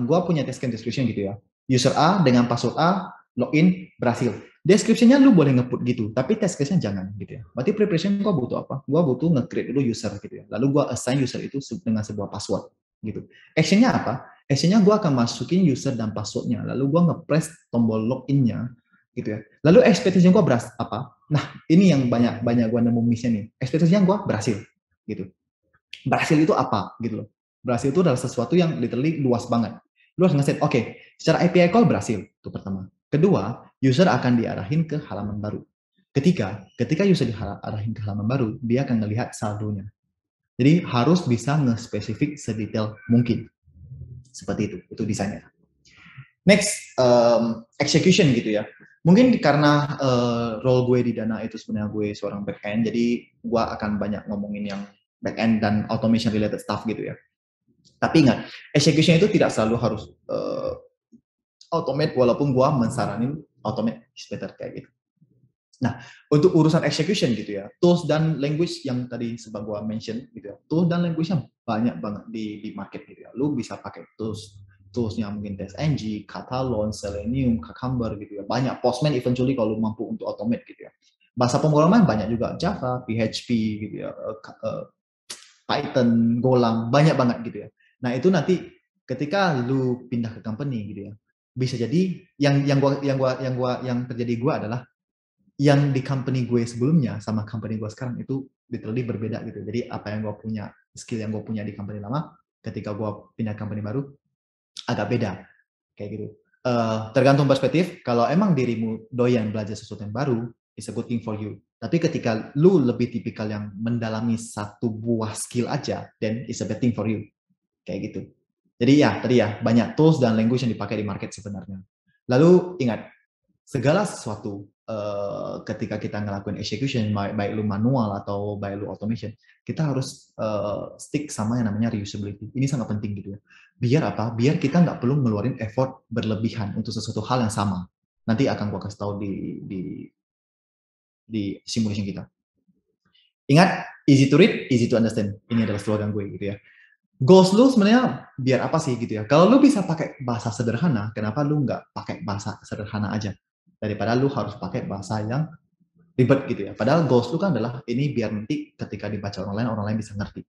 gue punya test case description gitu ya. User A dengan password A, login berhasil. Description-nya lu boleh nge-put gitu, tapi test case-nya jangan gitu ya. Berarti preparation gue butuh apa? Gue butuh nge-create dulu user gitu ya. Lalu gue assign user itu dengan sebuah password gitu. Action-nya apa? Action-nya gue akan masukin user dan password-nya. Lalu gue nge-press tombol login-nya gitu ya. Lalu ekspektasinya gue apa? Nah, ini yang banyak gue nemu miss-nya nih. Ekspektasinya gue berhasil gitu. Berhasil itu apa gitu loh. Berhasil itu adalah sesuatu yang literally luas banget. Lu harus nge-set, oke, secara API call berhasil, itu pertama. Kedua, user akan diarahin ke halaman baru. Ketiga, ketika user diarahin ke halaman baru, dia akan melihat saldonya. Jadi harus bisa nge-spesifik sedetail mungkin. Seperti itu desainnya. Next, execution gitu ya. Mungkin karena role gue di Dana itu sebenarnya gue seorang back-end, jadi gue akan banyak ngomongin yang back-end dan automation related stuff gitu ya. Tapi ingat, execution itu tidak selalu harus automate, walaupun gue mensaranin automate is better kayak gitu. Nah, untuk urusan execution gitu ya, tools dan language yang tadi sebab gue mention gitu ya, tools dan language-nya banyak banget di market gitu ya. Lu bisa pakai toolsnya mungkin TestNG, Catalan, Selenium, Cucumber gitu ya. Banyak, Postman eventually kalau mampu untuk automate gitu ya. Bahasa pemrograman banyak juga, Java, PHP gitu ya, Python, Golang, banyak banget gitu ya. Nah itu nanti ketika lu pindah ke company gitu ya, bisa jadi yang terjadi gue adalah yang di company gue sebelumnya sama company gue sekarang itu literally berbeda gitu. Jadi apa yang gue punya, skill yang gue punya di company lama, ketika gue pindah company baru agak beda kayak gitu. Tergantung perspektif. Kalau emang dirimu doyan belajar sesuatu yang baru, it's a good thing for you. Tapi ketika lu lebih tipikal yang mendalami satu buah skill aja, then it's a bad thing for you. Kayak gitu. Jadi ya, tadi ya, banyak tools dan language yang dipakai di market sebenarnya. Lalu ingat, segala sesuatu ketika kita ngelakuin execution, baik lu manual atau baik lu automation, kita harus stick sama yang namanya reusability. Ini sangat penting gitu ya. Biar apa? Biar kita nggak perlu ngeluarin effort berlebihan untuk sesuatu hal yang sama. Nanti akan gua kasih tahu di simulation kita. Ingat, easy to read, easy to understand. Ini adalah slogan gue gitu ya. Goals lu sebenarnya biar apa sih gitu ya? Kalau lu bisa pakai bahasa sederhana, kenapa lu nggak pakai bahasa sederhana aja? Daripada lu harus pakai bahasa yang ribet gitu ya. Padahal goals lu kan adalah ini biar nanti ketika dibaca orang lain bisa ngerti.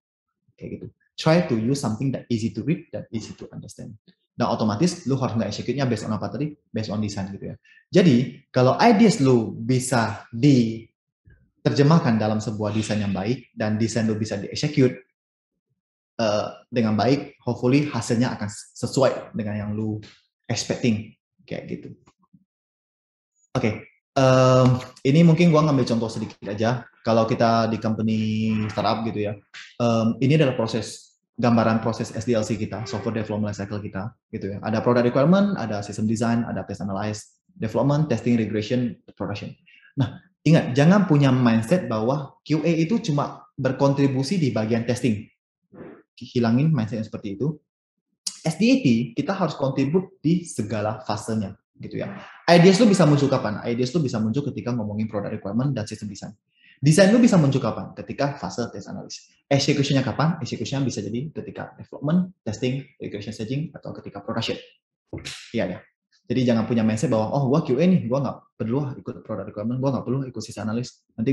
Kayak gitu. Try to use something that easy to read, that easy to understand. Dan otomatis lu harus nggak execute-nya based on apa tadi? Based on design gitu ya. Jadi, kalau ideas lu bisa diterjemahkan dalam sebuah desain yang baik, dan desain lu bisa di-execute dengan baik, hopefully hasilnya akan sesuai dengan yang lu expecting. Kayak gitu. Oke, Ini mungkin gua ngambil contoh sedikit aja. Kalau kita di company startup gitu ya, ini adalah gambaran proses SDLC kita, software development lifecycle kita, gitu ya. Ada product requirement, ada system design, ada test analysis, development, testing, regression, production. Nah, ingat, jangan punya mindset bahwa QA itu cuma berkontribusi di bagian testing. Hilangin mindset yang seperti itu. SDAT, kita harus kontribut di segala fasenya, gitu ya. Ideas lu bisa muncul kapan? Ideas lu bisa muncul ketika ngomongin product requirement dan system design. Desain lu bisa muncul kapan? Ketika fase test analysis. Execution-nya kapan? Execution bisa jadi ketika development, testing, regression staging, atau ketika production. Iya ya. Jadi jangan punya mindset bahwa, oh gua QA nih, gua nggak perlu ikut product requirement, gua nggak perlu ikut system analysis. Nanti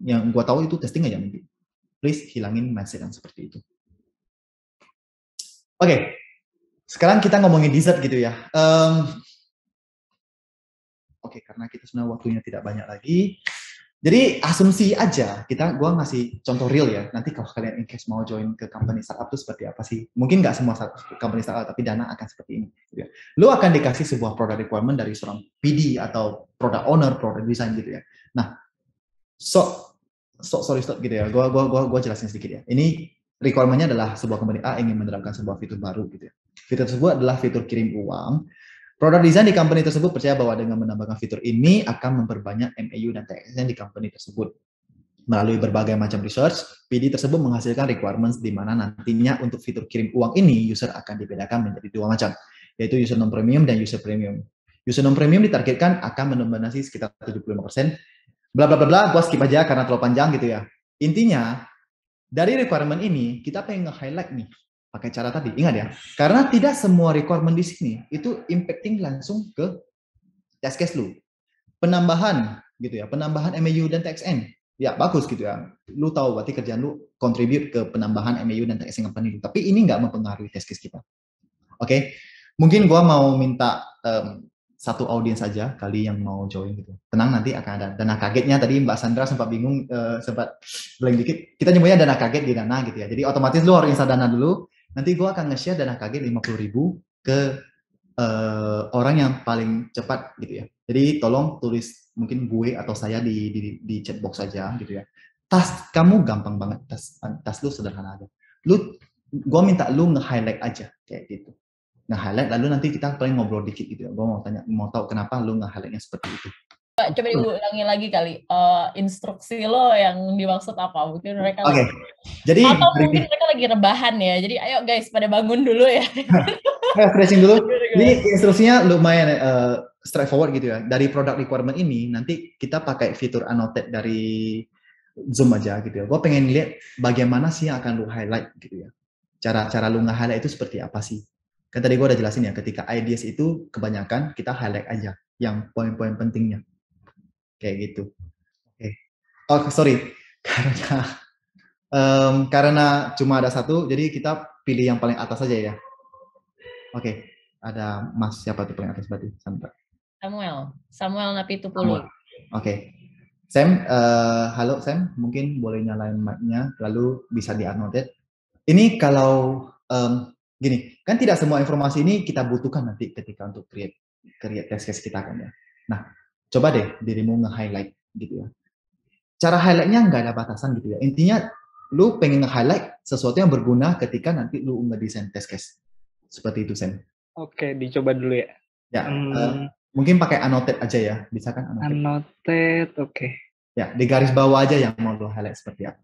yang gua tahu itu testing aja nanti. Please hilangin mindset yang seperti itu. Oke. Sekarang kita ngomongin dessert gitu ya. Oke, karena kita sebenarnya waktunya tidak banyak lagi. Jadi asumsi aja, gua ngasih contoh real ya. Nanti kalau kalian in case mau join ke company startup itu seperti apa sih? Mungkin nggak semua company startup, tapi dana akan seperti ini. Gitu ya. Lu akan dikasih sebuah product requirement dari seorang PD atau product owner, product design gitu ya. Nah, sorry stop gitu ya. Gua jelasin sedikit ya. Ini requirement-nya adalah sebuah company A ingin menerapkan sebuah fitur baru gitu ya. Fitur tersebut adalah fitur kirim uang. Product design di company tersebut percaya bahwa dengan menambahkan fitur ini akan memperbanyak MAU dan TXN di company tersebut. Melalui berbagai macam research, PD tersebut menghasilkan requirements di mana nantinya untuk fitur kirim uang ini user akan dibedakan menjadi dua macam, yaitu user non-premium dan user premium. User non-premium ditargetkan akan mendominasi sekitar 75%. Bla bla bla bla, gua skip aja karena terlalu panjang gitu ya. Intinya, dari requirement ini kita pengen nge-highlight nih pakai cara tadi, ingat ya, karena tidak semua requirement di sini itu impacting langsung ke test case lu. Penambahan gitu ya, penambahan MAU dan TXN, ya bagus gitu ya. Lu tahu berarti kerjaan lu contribute ke penambahan MAU dan TXN company lu. Tapi ini nggak mempengaruhi test case kita. Oke, mungkin gua mau minta satu audiens saja kali yang mau join gitu. Tenang, nanti akan ada dana kagetnya. Tadi Mbak Sandra sempat bingung, sempat blank dikit. Kita nyebutnya dana kaget di Dana gitu ya. Jadi otomatis lu harus install Dana dulu. Nanti gue akan nge-share dana kaget 50.000 ke orang yang paling cepat gitu ya. Jadi tolong tulis mungkin gue atau saya di chat box saja gitu ya. Tas kamu gampang banget, tas lu sederhana aja. Gue minta lu nge-highlight aja kayak gitu. Nge-highlight lalu nanti kita paling ngobrol dikit gitu ya. Gue mau tahu kenapa lu nge-highlightnya seperti itu. Coba diulangi lagi kali, instruksi lo yang dimaksud apa? Mungkin mereka Oke. Jadi atau mungkin mereka lagi rebahan ya. Jadi ayo guys pada bangun dulu ya. Stretching dulu. Ini instruksinya lumayan straightforward gitu ya. Dari product requirement ini nanti kita pakai fitur annotate dari Zoom aja gitu ya. Gue pengen lihat bagaimana sih yang akan lu highlight gitu ya. Cara lu nge-highlight itu seperti apa sih? Kan tadi gue udah jelasin ya, ketika ideas itu kebanyakan kita highlight aja yang poin-poin pentingnya. Kayak gitu. Oke. Oh, sorry. Karena cuma ada satu, jadi kita pilih yang paling atas saja ya. Oke. Ada Mas siapa tuh paling atas berarti? Samuel Napitupulu. Oke. Sam, halo Sam, mungkin boleh nyalain mic-nya, lalu bisa di-annotate. Ini kalau gini, kan tidak semua informasi ini kita butuhkan nanti ketika untuk create test case kita kan ya. Nah, coba deh dirimu nge-highlight gitu ya. Cara highlight-nya nggak ada batasan gitu ya. Intinya, lu pengen nge-highlight sesuatu yang berguna ketika nanti lu ngedesain test case. Seperti itu, Sam. Oke, dicoba dulu ya. Ya, mungkin pakai annotate aja ya. Bisa kan annotate? Annotate, oke. Ya, di garis bawah aja yang mau lu highlight seperti apa.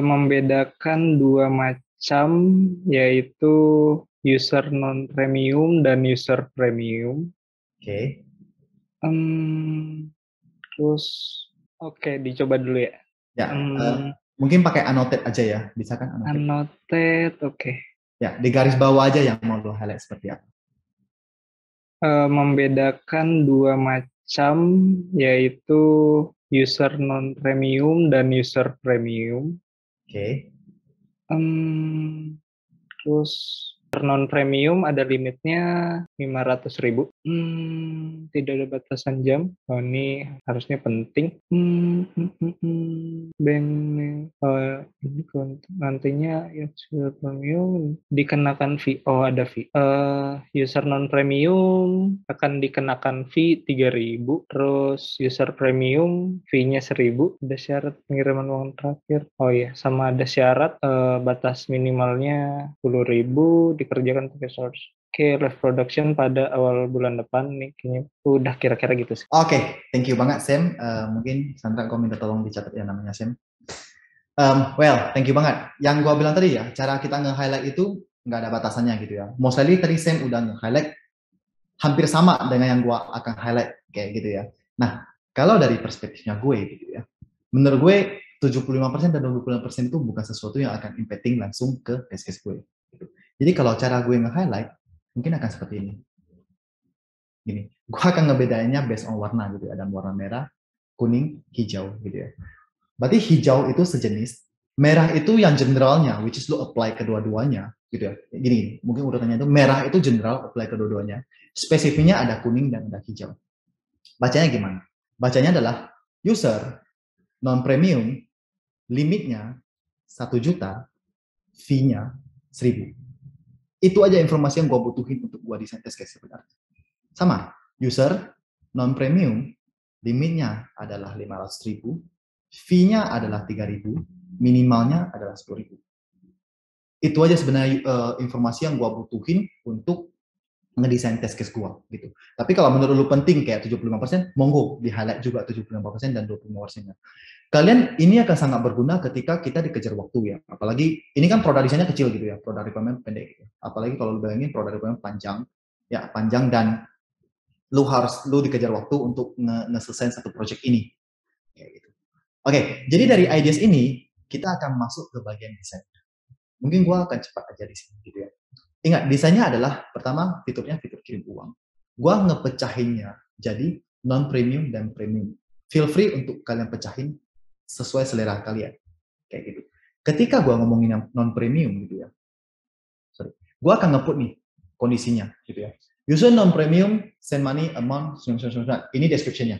Membedakan dua macam, yaitu user non-premium dan user premium. Oke. Terus, oke, dicoba dulu ya. Ya, mungkin pakai annotate aja ya. Bisa kan annotate? Annotate, oke. Ya, di garis bawah aja yang mau lu highlight seperti apa. Membedakan dua macam, yaitu user non-premium dan user premium. Oke. Terus non-premium ada limitnya 500.000. tidak ada batasan jam. Oh, ini harusnya penting. Bank ini nantinya user premium dikenakan fee. Oh, ada fee. User non premium akan dikenakan fee 3.000. Terus user premium fee-nya 1.000. Ada syarat pengiriman uang terakhir. Oh iya, sama ada syarat batas minimalnya 10.000 dikerjakan pakai source. Oke, live production pada awal bulan depan nih, kayaknya udah kira-kira gitu sih. Oke, thank you banget Sam. Mungkin Sandra kau minta tolong dicatat ya namanya Sam. Well, thank you banget. Yang gua bilang tadi ya, cara kita nge-highlight itu nggak ada batasannya gitu ya. Mostly tadi Sam udah nge-highlight hampir sama dengan yang gua akan highlight kayak gitu ya. Nah, kalau dari perspektifnya gue gitu ya, menurut gue 75% dan 25% itu bukan sesuatu yang akan impacting langsung ke test case gue. Gitu. Jadi kalau cara gue nge-highlight, mungkin akan seperti ini. Gini, gue akan ngebedainnya based on warna gitu ya. Ada warna merah, kuning, hijau gitu ya. Berarti hijau itu sejenis, merah itu yang generalnya, which is lo apply kedua-duanya gitu ya. Gini, mungkin urutannya itu merah itu general, apply kedua-duanya. Spesifiknya ada kuning dan ada hijau. Bacanya gimana? Bacanya adalah user non-premium, limitnya 1 juta, fee-nya 1.000. Itu aja informasi yang gue butuhin untuk gue desain test case sebenarnya. Sama, user non-premium, limitnya adalah 500.000, fee-nya adalah 3.000, minimalnya adalah 10.000. Itu aja sebenarnya informasi yang gue butuhin untuk ngedesain test case gue gitu. Tapi kalau menurut lu penting kayak 75%, monggo di highlight juga 75% dan 25%-nya. Kalian ini akan sangat berguna ketika kita dikejar waktu ya. Apalagi ini kan produk desainnya kecil gitu ya, produk requirement pendek gitu. Apalagi kalau lu bayangin produk requirement panjang dan lu dikejar waktu untuk nge-selesai satu project ini. Kayak gitu. Oke, jadi dari ideas ini kita akan masuk ke bagian desain. Mungkin gua akan cepat aja di sini gitu ya. Ingat, desainnya adalah pertama fiturnya fitur kirim uang. Gua ngepecahinnya jadi non-premium dan premium. Feel free untuk kalian pecahin sesuai selera kalian. Kayak gitu. Ketika gua ngomongin yang non-premium gitu ya. Gua akan nge-put nih kondisinya gitu ya. User non-premium, send money, amount, ini description-nya.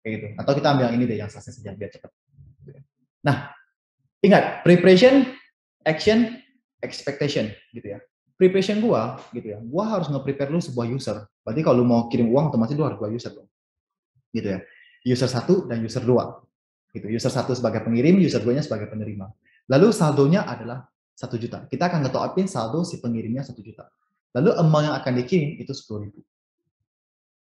Kayak gitu. Atau kita ambil yang ini deh, yang selesai saja biar cepat. Nah, ingat, preparation, action, expectation gitu ya. Preparation gua gitu ya, gua harus nge-prepare lu sebuah user. Berarti kalau lu mau kirim uang otomatis lu harus 2 user dong. Gitu ya. User 1 dan user 2. Gitu. User 1 sebagai pengirim, user 2-nya sebagai penerima. Lalu saldonya adalah 1 juta. Kita akan nge-top-up-in saldo si pengirimnya 1 juta. Lalu amount yang akan dikirim itu 10.000.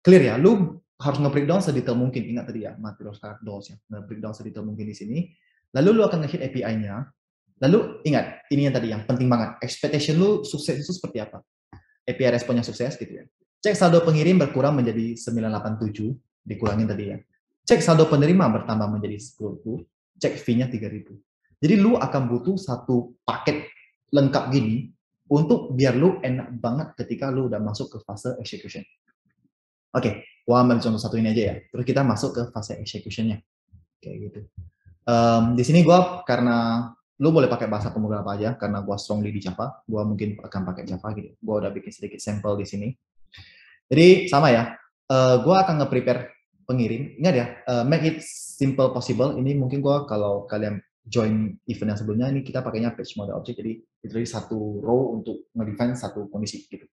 Clear ya? Lu harus nge-breakdown sedetail mungkin. Ingat tadi ya, material dolls ya. Nge-breakdown sedetail mungkin di sini. Lalu lu akan nge-hit API-nya. Lalu ingat, ini yang tadi yang penting banget. Expectation lu sukses itu seperti apa? API responnya sukses gitu ya. Cek saldo pengirim berkurang menjadi 987, dikurangin tadi ya. Cek saldo penerima bertambah menjadi 10.000, cek fee-nya 3.000. Jadi lu akan butuh satu paket lengkap gini untuk biar lu enak banget ketika lu udah masuk ke fase execution. Oke, gua ambil contoh satu ini aja ya. Terus kita masuk ke fase execution-nya. Kayak gitu. Di sini gua karena lu boleh pakai bahasa pemrograman apa aja karena gua strongly di Java, gua mungkin akan pakai Java gitu. Gua udah bikin sedikit sampel di sini. Jadi sama ya, gua akan nge-prepare pengirim. Ingat ya, make it simple possible. Ini mungkin gua kalau kalian join event yang sebelumnya ini kita pakainya page model object, jadi literally satu row untuk nge-define satu kondisi gitu.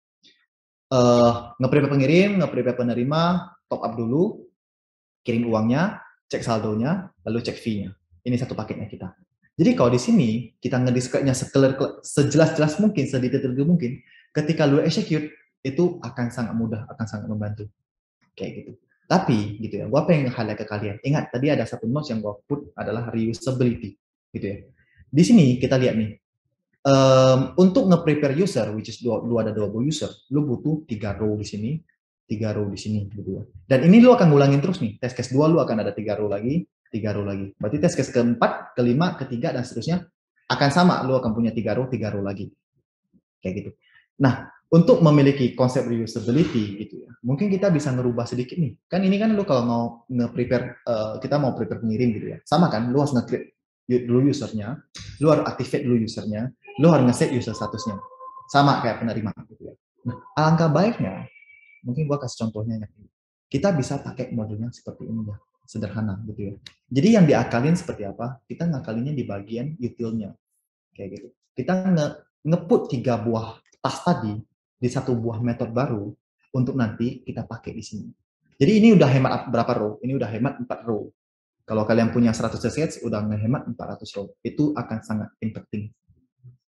Nge-prepare pengirim, nge-prepare penerima, top up dulu, kirim uangnya, cek saldonya, lalu cek fee-nya. Ini satu paketnya kita. Jadi kalau di sini kita ngedescribe-nya sejelas-jelas mungkin, sedetail mungkin, ketika lu execute itu akan sangat mudah, akan sangat membantu. Kayak gitu. Tapi gitu ya, gua pengen highlight ke kalian. Ingat tadi ada satu notes yang gua put adalah reusability, gitu ya. Di sini kita lihat nih. Untuk nge-prepare user, which is lu ada 20 user, lu butuh 3 row di sini, 3 row di sini gitu ya. Dan ini lu akan ngulangin terus nih. Test case 2 lu akan ada 3 row lagi, 3 row lagi. Berarti test case keempat, kelima, ketiga, dan seterusnya akan sama. Lu akan punya 3 row lagi. Kayak gitu. Nah, untuk memiliki konsep reusability gitu ya, mungkin kita bisa ngerubah sedikit nih. Kan ini kan lu kalau mau nge-prepare, kita mau prepare pengirim gitu ya. Sama kan, lu harus nge-create dulu usernya, lu harus activate dulu usernya, lu harus nge-set user statusnya. Sama kayak penerima gitu ya. Nah, alangkah baiknya, mungkin gua kasih contohnya yang ini. kita bisa pakai modelnya seperti ini ya, sederhana gitu ya. Jadi yang diakalin seperti apa? Kita ngakalinnya di bagian utilnya, kayak gitu. Kita nge-put 3 buah tas tadi di satu buah metode baru untuk nanti kita pakai di sini. Jadi ini udah hemat berapa row? Ini udah hemat 4 row. Kalau kalian punya 100 assets, udah ngehemat 400 row. Itu akan sangat impacting.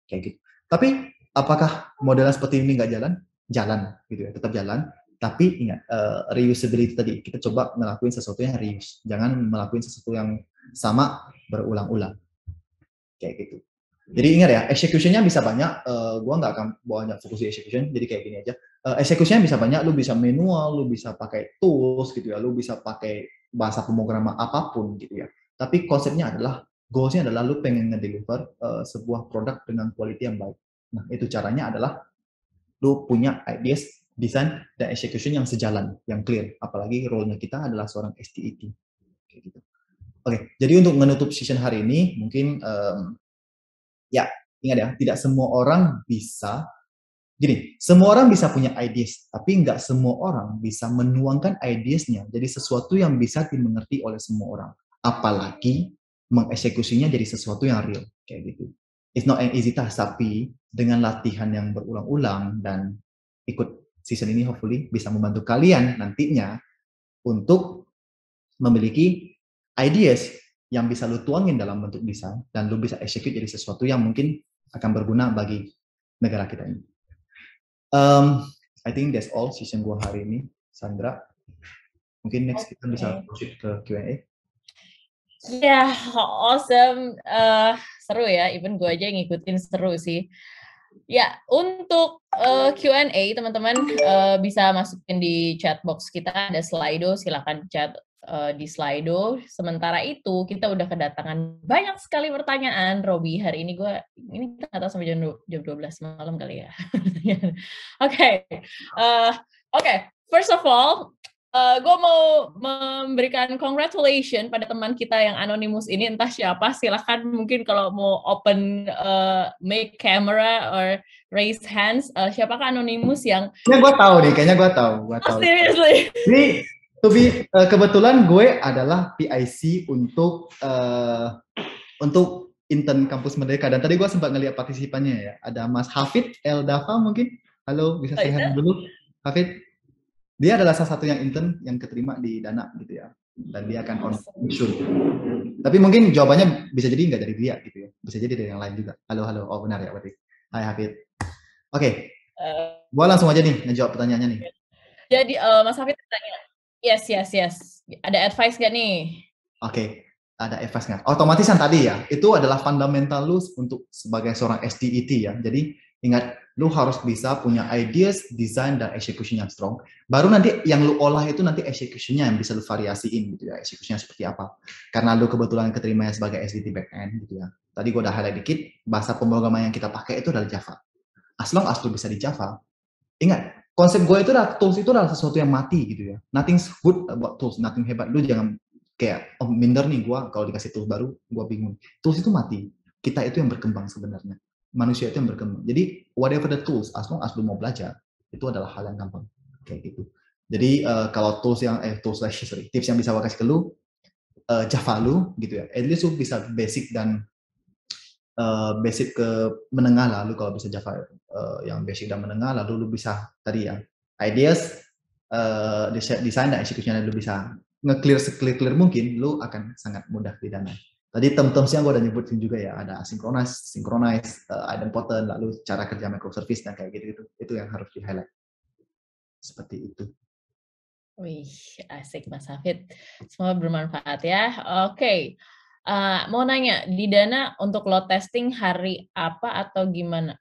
Kayak gitu. Tapi apakah modelnya seperti ini nggak jalan? Jalan, gitu ya, tetap jalan. Tapi ingat, reusability tadi, kita coba ngelakuin sesuatu yang reuse. Jangan melakukan sesuatu yang sama berulang-ulang. Kayak gitu. Jadi ingat ya, execution-nya bisa banyak. Gua nggak akan banyak fokus di execution, jadi kayak gini aja. Execution-nya bisa banyak, lu bisa manual, lu bisa pakai tools gitu ya, lu bisa pakai bahasa pemrograman apapun gitu ya. Tapi konsepnya adalah, goals-nya adalah lu pengen ngedeliver sebuah produk dengan quality yang baik. Nah, itu caranya adalah lu punya ideas, design, dan execution yang sejalan, yang clear. Apalagi role-nya kita adalah seorang STET. Kayak gitu. Oke, jadi untuk menutup session hari ini, mungkin ya, ingat ya, tidak semua orang bisa, gini, semua orang bisa punya ideas, tapi nggak semua orang bisa menuangkan ideasnya jadi sesuatu yang bisa dimengerti oleh semua orang. Apalagi mengeksekusinya jadi sesuatu yang real, kayak gitu. It's not an easy task, tapi dengan latihan yang berulang-ulang dan ikut season ini hopefully bisa membantu kalian nantinya untuk memiliki ideas yang bisa lu tuangin dalam bentuk desain dan lu bisa execute jadi sesuatu yang mungkin akan berguna bagi negara kita ini. I think that's all season gua hari ini, Sandra. Mungkin next kita bisa proceed ke Q&A. Ya, awesome. Seru ya, even gue aja yang ngikutin seru sih. Ya, untuk Q&A teman-teman bisa masukin di chat box kita, ada Slido, silakan chat di Slido. Sementara itu kita udah kedatangan banyak sekali pertanyaan, Robi. Hari ini kita nggak tahu sampai jam 12 malam kali ya. Oke. First of all, gue mau memberikan congratulations pada teman kita yang anonymous ini, entah siapa, silahkan mungkin kalau mau open make camera or raise hands, siapakah anonymous yang... Ya gue tahu nih, kayaknya gue tahu. Seriously? Ini kebetulan gue adalah PIC untuk intern kampus Merdeka, dan tadi gue sempat ngeliat partisipannya ya, ada Mas Hafid Eldafa mungkin. Halo, bisa saya dulu, Hafid? Dia adalah salah satu yang intern yang keterima di Dana gitu ya, dan dia akan on mission. Tapi mungkin jawabannya bisa jadi nggak dari dia gitu ya, bisa jadi dari yang lain juga. Halo, oh benar ya berarti. Hai Hafid. Oke, gua langsung aja nih ngejawab pertanyaannya nih. Jadi Mas Hafid bertanya, yes. Ada advice nggak nih? Oke, ada advice nggak? Otomatis yang tadi ya, itu adalah fundamental lu untuk sebagai seorang STET ya. Jadi ingat, lu harus bisa punya ideas, design, dan execution yang strong. Baru nanti yang lu olah itu nanti execution-nya yang bisa lu variasiin gitu ya, execution-nya seperti apa. Karena lu kebetulan keterima sebagai SDT backend gitu ya. Tadi gua udah highlight dikit, bahasa pemrograman yang kita pakai itu adalah Java. As long as lu bisa di Java, ingat, konsep gue itu adalah tools itu adalah sesuatu yang mati gitu ya. Nothing good about tools, nothing hebat. Lu jangan kayak, minder nih gua kalau dikasih tools baru, gua bingung. Tools itu mati. Kita itu yang berkembang sebenarnya. Manusia itu yang berkembang. Jadi whatever the tools, as long as lu mau belajar, itu adalah hal yang gampang. Kayak gitu. Jadi kalau tips yang bisa gue kasih ke lu, Java lu gitu ya. At least lu bisa basic dan basic ke menengah lah. Lu kalau bisa Java yang basic dan menengah, lalu lu bisa tadi ya ideas, design dan execution-nya lu bisa nge-clear se-clear mungkin, lu akan sangat mudah di Dana. Tadi terms-termsnya gue udah nyebutin juga ya, ada asynchronous, synchronize, idempotent, lalu cara kerja microservice dan kayak gitu-gitu. Itu yang harus di-highlight. Seperti itu. Wih, asik Mas Hafid. Semoga bermanfaat ya. Oke. Mau nanya, di Dana untuk load testing hari apa atau gimana?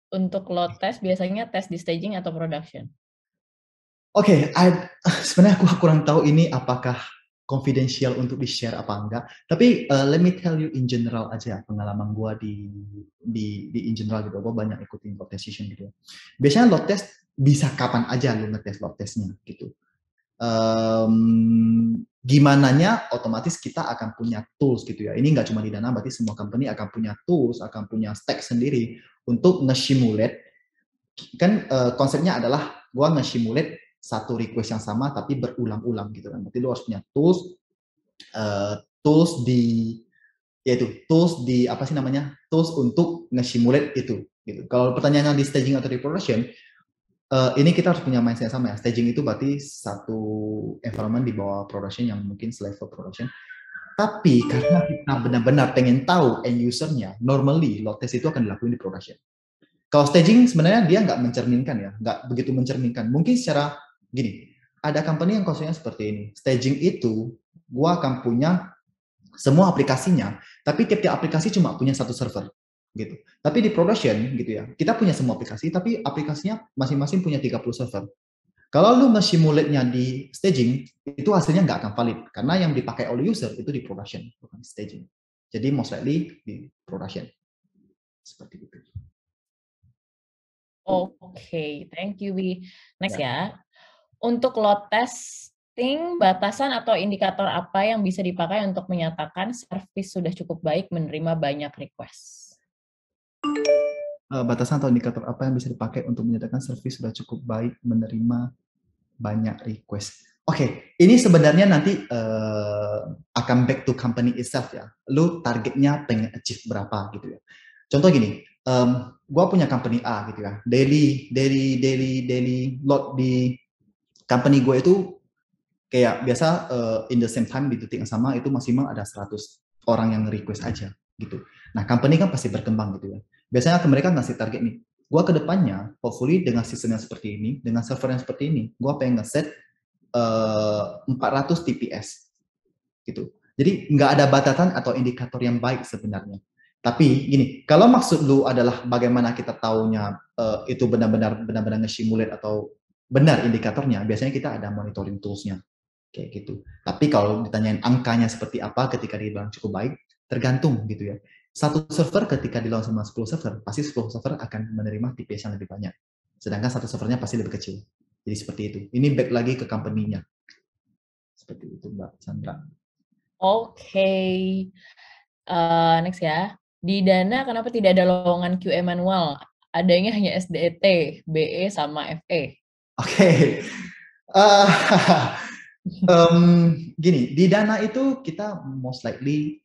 Untuk load test biasanya test di staging atau production? Oke, sebenarnya aku kurang tahu ini apakah confidential untuk di-share apa enggak. Tapi let me tell you in general aja pengalaman gue di in general gitu. Gue banyak ikutin load test session gitu. Biasanya load test bisa kapan aja lu ngetes load testnya gitu. Gimananya otomatis kita akan punya tools gitu ya. Ini nggak cuma di Dana, berarti semua company akan punya tools, akan punya stack sendiri untuk nge-simulate. Kan konsepnya adalah gue nge-simulate satu request yang sama tapi berulang-ulang gitu kan. Berarti lu harus punya tools di apa sih namanya, tools untuk nge-simulate itu gitu. Kalau pertanyaannya di staging atau di production, ini kita harus punya mindset yang sama ya. Staging itu berarti satu environment di bawah production yang mungkin selevel production. Tapi karena kita benar-benar pengen tahu end user-nya, normally load test itu akan dilakukan di production. Kalau staging sebenarnya dia nggak mencerminkan ya, nggak begitu mencerminkan. Mungkin secara gini, ada company yang konsepnya seperti ini. Staging itu, gua akan punya semua aplikasinya, tapi tiap-tiap aplikasi cuma punya satu server, gitu. Tapi di production, gitu ya, kita punya semua aplikasi, tapi aplikasinya masing-masing punya 30 server. Kalau lu nge-simulate-nya di staging, itu hasilnya nggak akan valid, karena yang dipakai oleh user itu di production, bukan staging. Jadi most likely di production. Seperti itu. Oke, thank you, Wi. Next ya. Untuk load testing, batasan atau indikator apa yang bisa dipakai untuk menyatakan service sudah cukup baik menerima banyak request? Batasan atau indikator apa yang bisa dipakai untuk menyatakan service sudah cukup baik menerima banyak request? Oke, ini sebenarnya nanti akan back to company itself ya. Lu targetnya pengen achieve berapa gitu ya. Contoh gini, gua punya company A gitu ya. Daily load di company gue itu kayak biasa in the same time di detik yang sama itu maksimal ada 100 orang yang request aja gitu. Nah, company kan pasti berkembang gitu ya. Biasanya mereka ngasih target nih. Gua ke depannya, hopefully dengan sistem yang seperti ini, dengan server yang seperti ini, gua pengen nge-set 400 TPS gitu. Jadi nggak ada batasan atau indikator yang baik sebenarnya. Tapi gini, kalau maksud lu adalah bagaimana kita taunya itu benar-benar nge-simulate atau benar indikatornya, biasanya kita ada monitoring tools-nya kayak gitu. Tapi kalau ditanyain angkanya seperti apa ketika dibilang cukup baik, tergantung gitu ya. Satu server ketika di launch sama 10 server, pasti 10 server akan menerima TPS yang lebih banyak. Sedangkan satu servernya pasti lebih kecil. Jadi seperti itu. Ini back lagi ke company-nya. Seperti itu, Mbak Sandra. Oke. Next ya. Di Dana kenapa tidak ada lowongan QA manual? Adanya hanya SDET, BE, sama FE. Oke. Gini, di Dana itu kita most likely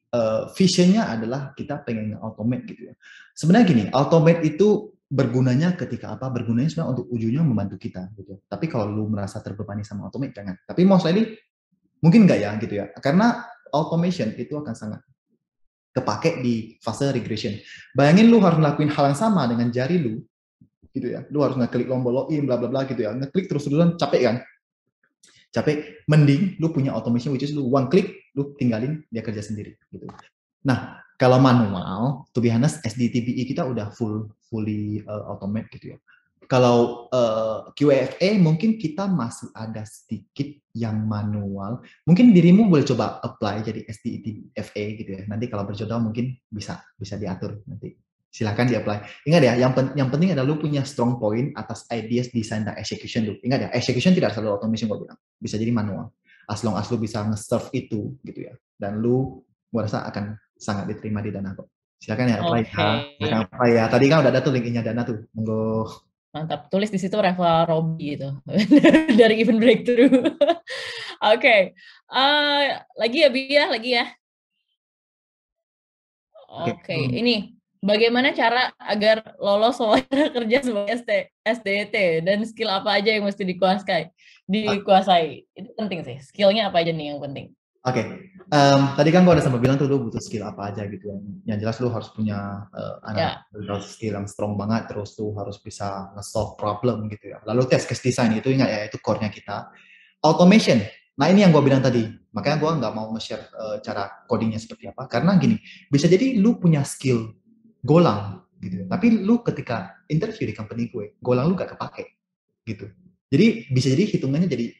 visionnya adalah kita pengen automate gitu ya. Sebenarnya gini, automate itu bergunanya ketika apa? Bergunanya sebenarnya untuk ujungnya membantu kita gitu. Tapi kalau lu merasa terbebani sama automate jangan. Tapi most likely mungkin enggak ya gitu ya. Karena automation itu akan sangat kepake di fase regression. Bayangin lu harus ngelakuin hal yang sama dengan jari lu gitu ya. Lu harus ngeklik tombol login bla bla bla gitu ya. Ngeklik terus-terusan capek kan? Capek, mending lu punya automation which is lu one click, lu tinggalin dia kerja sendiri gitu. Nah, kalau manual, to be honest, SDTBE kita udah fully automate gitu ya. Kalau QAFA mungkin kita masih ada sedikit yang manual. Mungkin dirimu boleh coba apply jadi SDTFA gitu ya. Nanti kalau berjodoh mungkin bisa diatur nanti. Silakan di-apply. Ingat ya, yang penting adalah lu punya strong point atas ideas, design, dan execution lu. Ingat ya, execution tidak selalu automation gue bilang. Bisa jadi manual. As long as lu bisa nge-serve itu gitu ya. Dan lu gue rasa akan sangat diterima di Dana kok. Silakan ya apply ya. Silakan apply ya. Tadi kan udah ada tuh linknya Dana tuh. Monggo. Mantap, tulis di situ referral Robby gitu dari Event Breakthrough. Oke, lagi ya Bi ya, lagi ya. Oke, ini bagaimana cara agar lolos wawancara kerja sebagai SDET dan skill apa aja yang mesti dikuasai? Itu penting sih. Skillnya apa aja nih yang penting? Oke, tadi kan gue udah sempat bilang tuh lu butuh skill apa aja gitu ya. Yang jelas lu harus punya skill yang strong banget, terus lu harus bisa nge-solve problem gitu ya. Lalu test case design itu ingat ya, itu core-nya kita. Automation, nah ini yang gue bilang tadi. Makanya gue nggak mau nge-share cara codingnya seperti apa. Karena gini, bisa jadi lu punya skill Golang gitu ya. Tapi lu ketika interview di company gue, Golang lu gak kepake gitu. Jadi bisa jadi hitungannya jadi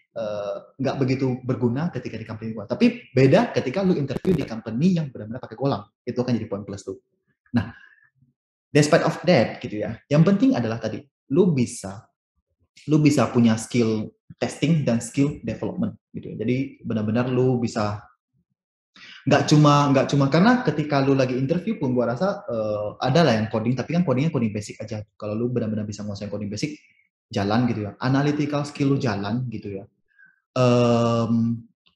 nggak begitu berguna ketika di company gua. Tapi beda ketika lu interview di company yang benar-benar pakai Golang. Itu akan jadi poin plus lu. Nah, despite of that gitu ya. Yang penting adalah tadi lu bisa punya skill testing dan skill development gitu ya. Jadi benar-benar lu bisa nggak cuma karena ketika lu lagi interview pun gua rasa ada lah yang coding, tapi kan codingnya coding basic aja. Kalau lu benar-benar bisa nguasain coding basic, jalan gitu ya, analytical skill lu jalan gitu ya,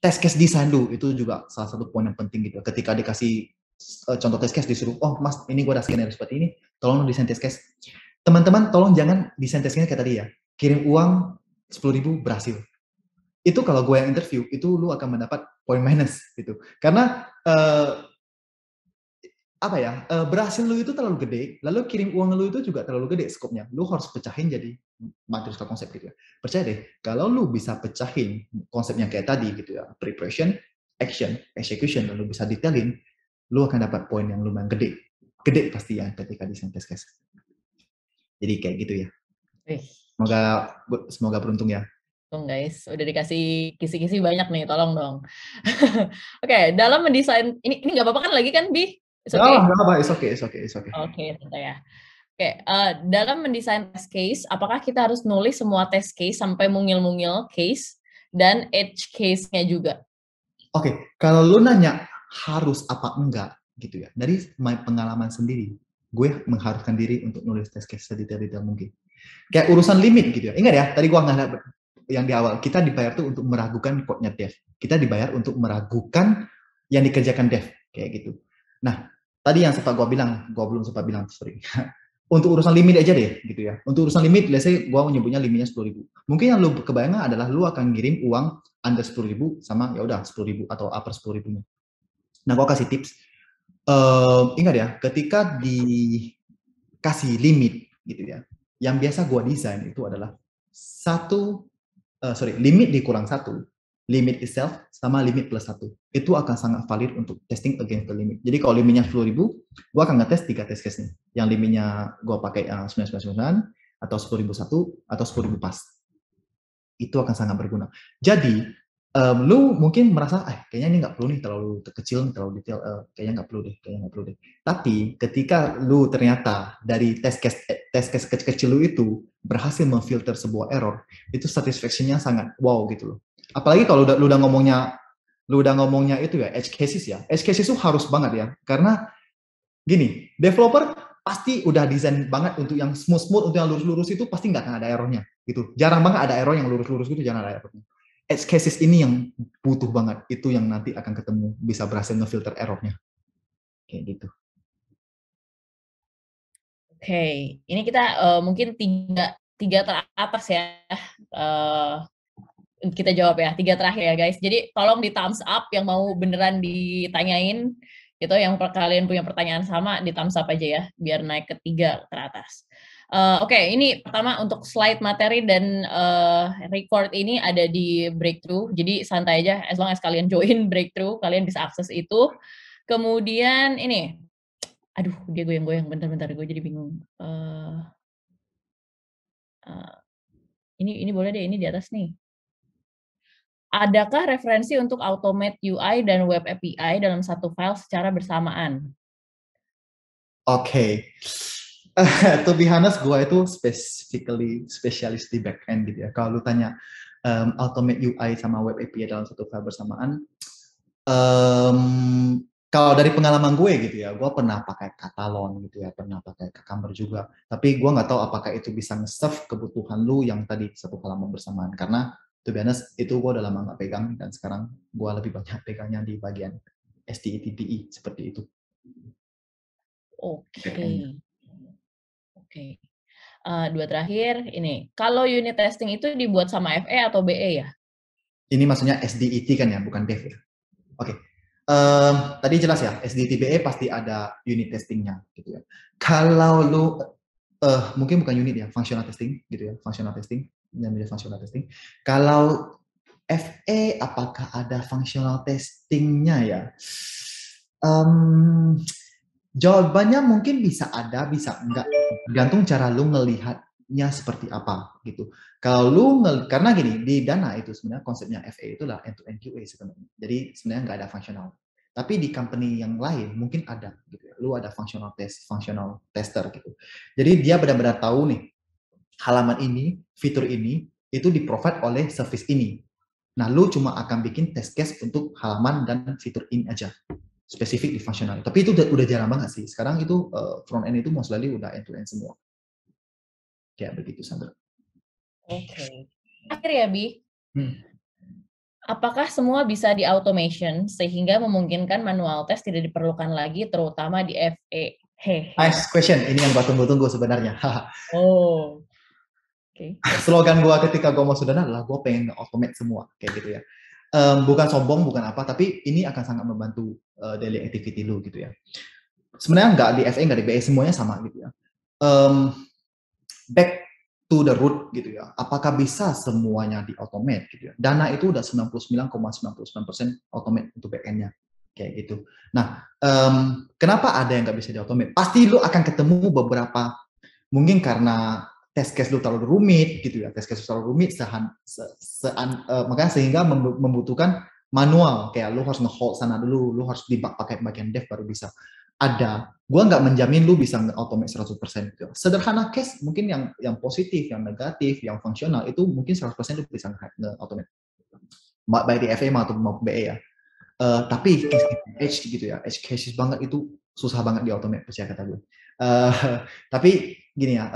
test case design lu itu juga salah satu poin yang penting gitu. Ketika dikasih contoh test case disuruh, oh mas ini gue ada skenario seperti ini, tolong desain test case. Teman-teman tolong jangan desain test case kayak tadi ya, kirim uang 10.000 berhasil. Itu kalau gue yang interview, itu lu akan mendapat poin minus gitu. Karena berhasil lu itu terlalu gede, lalu kirim uang lu itu juga terlalu gede skopnya. Lu harus pecahin jadi matriska konsep gitu ya. Percaya deh, kalau lu bisa pecahin konsepnya kayak tadi gitu ya, preparation, action, execution, lalu bisa detailin, lu akan dapat poin yang lumayan gede. Gede pasti ya ketika desain test case. Jadi kayak gitu ya. Semoga beruntung ya. Guys, udah dikasih kisi-kisi banyak nih, tolong dong. Oke, dalam mendesain ini nggak apa-apa kan lagi kan, Bi? Nggak apa-apa, it's okay. Oke, santai ya. Oke, dalam mendesain test case, apakah kita harus nulis semua test case sampai mungil-mungil case dan edge case-nya juga? Oke, kalau lu nanya harus apa enggak gitu ya, dari pengalaman sendiri, gue mengharuskan diri untuk nulis test case sedetail-detail mungkin. Kayak urusan limit gitu ya. Ingat ya, tadi gue nggak yang di awal, kita dibayar tuh untuk meragukan code-nya dev. Kita dibayar untuk meragukan yang dikerjakan dev, kayak gitu. Nah, tadi yang sempat gue belum sempat bilang, sorry. Untuk urusan limit aja deh, gitu ya. Untuk urusan limit, let's say gue menyebutnya limitnya 10.000. Mungkin yang lu kebayang adalah lu akan ngirim uang under 10.000 sama ya udah 10.000 atau upper 10.000-nya. Nah, gue kasih tips. Ingat ya, ketika dikasih limit, gitu ya, yang biasa gue desain itu adalah limit dikurang 1, limit itself sama limit plus 1. Itu akan sangat valid untuk testing against the limit. Jadi kalau limitnya 10.000, gue akan ngetes 3 test case nih. Yang limitnya gue pakai 999 atau 10.001 atau 10.000 pas. Itu akan sangat berguna. Jadi, lu mungkin merasa, kayaknya ini nggak perlu nih, terlalu kecil, terlalu detail, kayaknya nggak perlu deh. Tapi ketika lu ternyata dari test case kecil-kecil lu itu berhasil memfilter sebuah error, itu satisfaction-nya sangat wow gitu loh. Apalagi kalau lu udah ngomongnya itu ya, edge cases ya. Edge cases itu harus banget ya, karena gini, developer pasti udah desain banget untuk yang smooth, untuk yang lurus-lurus itu pasti nggak akan ada errornya gitu. Jarang banget ada error yang lurus-lurus itu, jangan ada errornya. Edge cases ini yang butuh banget, itu yang nanti akan ketemu, bisa berhasil ngefilter errornya. Kayak gitu. Oke, ini kita mungkin tiga teratas ya. Kita jawab ya, 3 terakhir ya guys. Jadi tolong di thumbs up yang mau beneran ditanyain, gitu. Yang kalian punya pertanyaan sama, di thumbs up aja ya, biar naik ke 3 teratas. Oke, ini pertama untuk slide materi dan record ini ada di Breakthrough. Jadi santai aja, as long as kalian join Breakthrough, kalian bisa akses itu. Kemudian ini, aduh dia goyang-goyang, bentar-bentar gue jadi bingung. Ini boleh deh, ini di atas nih. Adakah referensi untuk automate UI dan web API dalam satu file secara bersamaan? Oke. To be honest, gue itu spesialis di backend gitu ya. Kalau lu tanya automate UI sama web API dalam satu file bersamaan, kalau dari pengalaman gue gitu ya, gue pernah pakai Katalon gitu ya, pernah pakai Cucumber juga. Tapi gue nggak tahu apakah itu bisa nge-serve kebutuhan lu yang tadi satu halaman bersamaan. Karena to be honest, itu gue udah lama nggak pegang, dan sekarang gue lebih banyak pegangnya di bagian SDETPE, seperti itu. Oke. 2 terakhir, ini. Kalau unit testing itu dibuat sama FE atau BE ya? Ini maksudnya SDET kan ya, bukan dev ya? Oke. Tadi jelas ya, SDET BE pasti ada unit testingnya gitu ya. Kalau lu mungkin bukan unit ya, functional testing gitu ya, functional testing, namanya functional testing. Kalau FE apakah ada functional testingnya ya? Jawabannya mungkin bisa ada, bisa enggak, tergantung cara lu ngelihatnya seperti apa gitu. Kalau lu karena gini, di Dana itu sebenarnya konsepnya FE itu lah end-to-end QA sebenarnya. Jadi sebenarnya nggak ada functional. Tapi di company yang lain mungkin ada gitu ya. Lu ada functional tester gitu. Jadi dia benar-benar tahu nih, halaman ini, fitur ini itu di-provide oleh service ini. Nah, lu cuma akan bikin test case untuk halaman dan fitur ini aja, spesifik di functional. Tapi itu udah jarang banget sih. Sekarang itu front end itu mostly udah end to end semua. Kayak begitu, Sandra. Oke. Akhir ya, Bi. Hmm. Apakah semua bisa di automation sehingga memungkinkan manual test tidak diperlukan lagi, terutama di FE? Hehe. Nice question. Ini yang gua tunggu-tunggu sebenarnya. Oh, oke. Slogan gua ketika gua mau Sudana adalah gua pengen automate semua kayak gitu ya. Bukan sombong, bukan apa, tapi ini akan sangat membantu daily activity lu gitu ya. Sebenarnya nggak di FA, nggak di BA, semuanya sama gitu ya. Back to the root gitu ya. Apakah bisa semuanya di automate gitu ya? Dana itu udah 99,99% automate untuk back-end-nya kayak gitu. Nah, kenapa ada yang nggak bisa di automate? Pasti lu akan ketemu beberapa, mungkin karena test case lu terlalu rumit gitu ya. Test case lu terlalu rumit makanya sehingga membutuhkan manual, kayak lu harus nge-hold sana dulu, lu harus debug pakai bagian dev baru bisa. Ada, gua nggak menjamin lu bisa nge-automate 100% gitu. Sederhana case mungkin yang positif, yang negatif, yang fungsional itu mungkin 100% lu bisa nge-automate. Baik di FA maupun BA ya. Tapi case edge gitu ya, edge cases banget itu susah banget di automate, percaya kata gue. Tapi gini ya,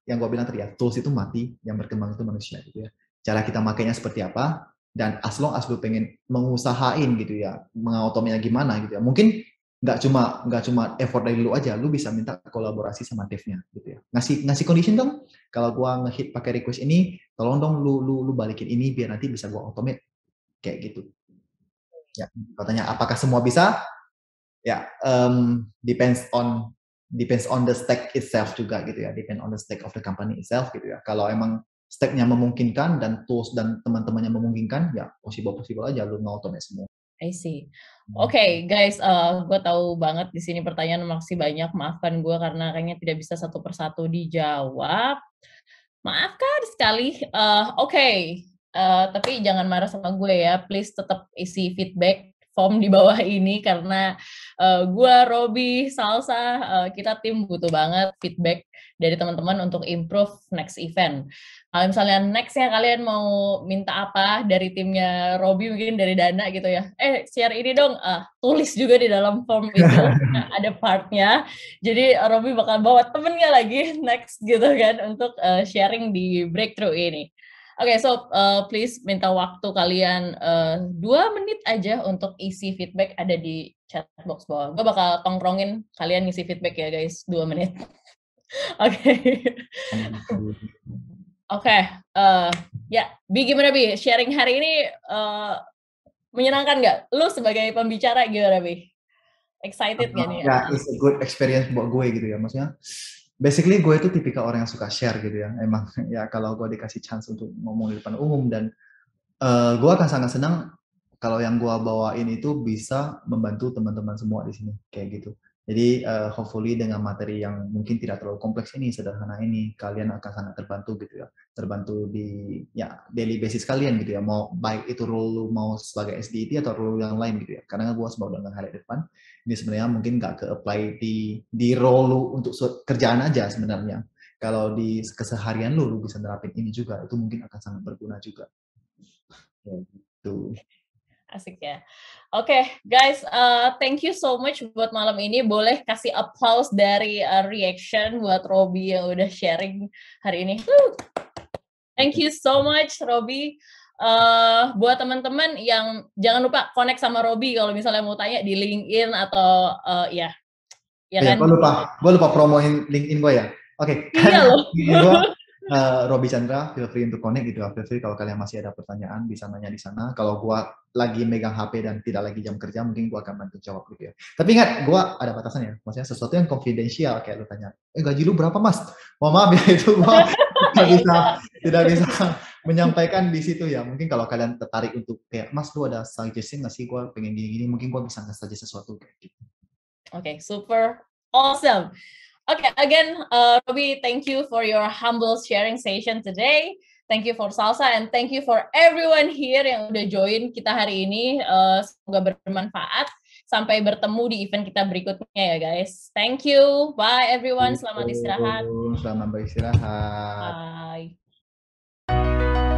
yang gue bilang tadi ya, tools itu mati, yang berkembang itu manusia gitu ya. Cara kita makainya seperti apa, dan as long as lu pengen mengusahain gitu ya, mengautomate gimana gitu ya. Mungkin nggak cuma effort dari lu aja, lu bisa minta kolaborasi sama devnya gitu ya. Ngasih condition dong, kalau gua ngehit pakai request ini, tolong dong lu balikin ini biar nanti bisa gua automate kayak gitu. Ya, katanya apakah semua bisa? Ya, depends on the stack itself juga gitu ya, depend on the stack of the company itself gitu ya. Kalau emang stacknya memungkinkan dan tools dan teman-temannya memungkinkan, ya possible aja lu automate semua. I see. Oke, guys, gue tahu banget di sini pertanyaan masih banyak. Maafkan gue karena kayaknya tidak bisa satu persatu dijawab. Maafkan sekali. Oke, tapi jangan marah sama gue ya. Please tetap isi feedback form di bawah ini karena gue, Robby, Salsa, kita tim butuh banget feedback dari teman-teman untuk improve next event. Kalau misalnya next-nya kalian mau minta apa dari timnya Robby, mungkin dari Dana gitu ya. Share ini dong, tulis juga di dalam form itu. Ada part-nya. Jadi Robby bakal bawa temennya lagi next gitu kan untuk sharing di breakthrough ini. Oke, so please minta waktu kalian 2 menit aja untuk isi feedback ada di chat box bawah. Gue bakal tongkrongin kalian ngisi feedback ya guys, 2 menit. Oke. Oke, ya, Bi gimana Bi? Sharing hari ini menyenangkan nggak? Lu sebagai pembicara gimana Bi? Excited nggak nih? Ya, it's a good experience buat gue gitu ya, maksudnya. Basically gue itu tipikal orang yang suka share gitu ya. Emang ya kalau gue dikasih chance untuk ngomong di depan umum, dan gue akan sangat senang kalau yang gue bawain itu bisa membantu teman-teman semua di sini kayak gitu. Jadi hopefully dengan materi yang mungkin tidak terlalu kompleks ini, sederhana ini, kalian akan sangat terbantu gitu ya. Terbantu di ya daily basis kalian gitu ya. Mau baik itu role lu mau sebagai SDET atau role yang lain gitu ya. Karena gue sebagai dengan hari depan ini sebenarnya mungkin nggak ke-apply di role lu untuk kerjaan aja sebenarnya. Kalau di keseharian lu bisa nerapin ini juga, itu mungkin akan sangat berguna juga. Gitu. Asik ya. Oke, guys, thank you so much buat malam ini. Boleh kasih applause dari reaction buat Robby yang udah sharing hari ini. Thank you so much, Robby. Buat teman-teman yang jangan lupa connect sama Robby kalau misalnya mau tanya di LinkedIn atau ya kan. Gue lupa promoin LinkedIn gue ya. Oke. Iya loh. Robby Chandra, feel free untuk connect gitu. Feel free kalau kalian masih ada pertanyaan bisa nanya di sana. Kalau gue lagi megang HP dan tidak lagi jam kerja, mungkin gue akan bantu jawab gitu ya. Tapi ingat, gue ada batasannya. Maksudnya sesuatu yang confidential, kayak lu tanya, gaji lu berapa mas? Mohon maaf ya, itu gue tidak bisa menyampaikan di situ ya. Mungkin kalau kalian tertarik untuk kayak, mas lu ada suggestion nggak sih, gue pengen gini-gini, mungkin gue bisa nge-suggest sesuatu kayak gitu. Okay, super awesome. Okay, again, Robby, thank you for your humble sharing session today. Thank you for Salsa and thank you for everyone here yang udah join kita hari ini. Semoga bermanfaat. Sampai bertemu di event kita berikutnya ya guys. Thank you. Bye everyone. Selamat istirahat. Selamat beristirahat. Bye.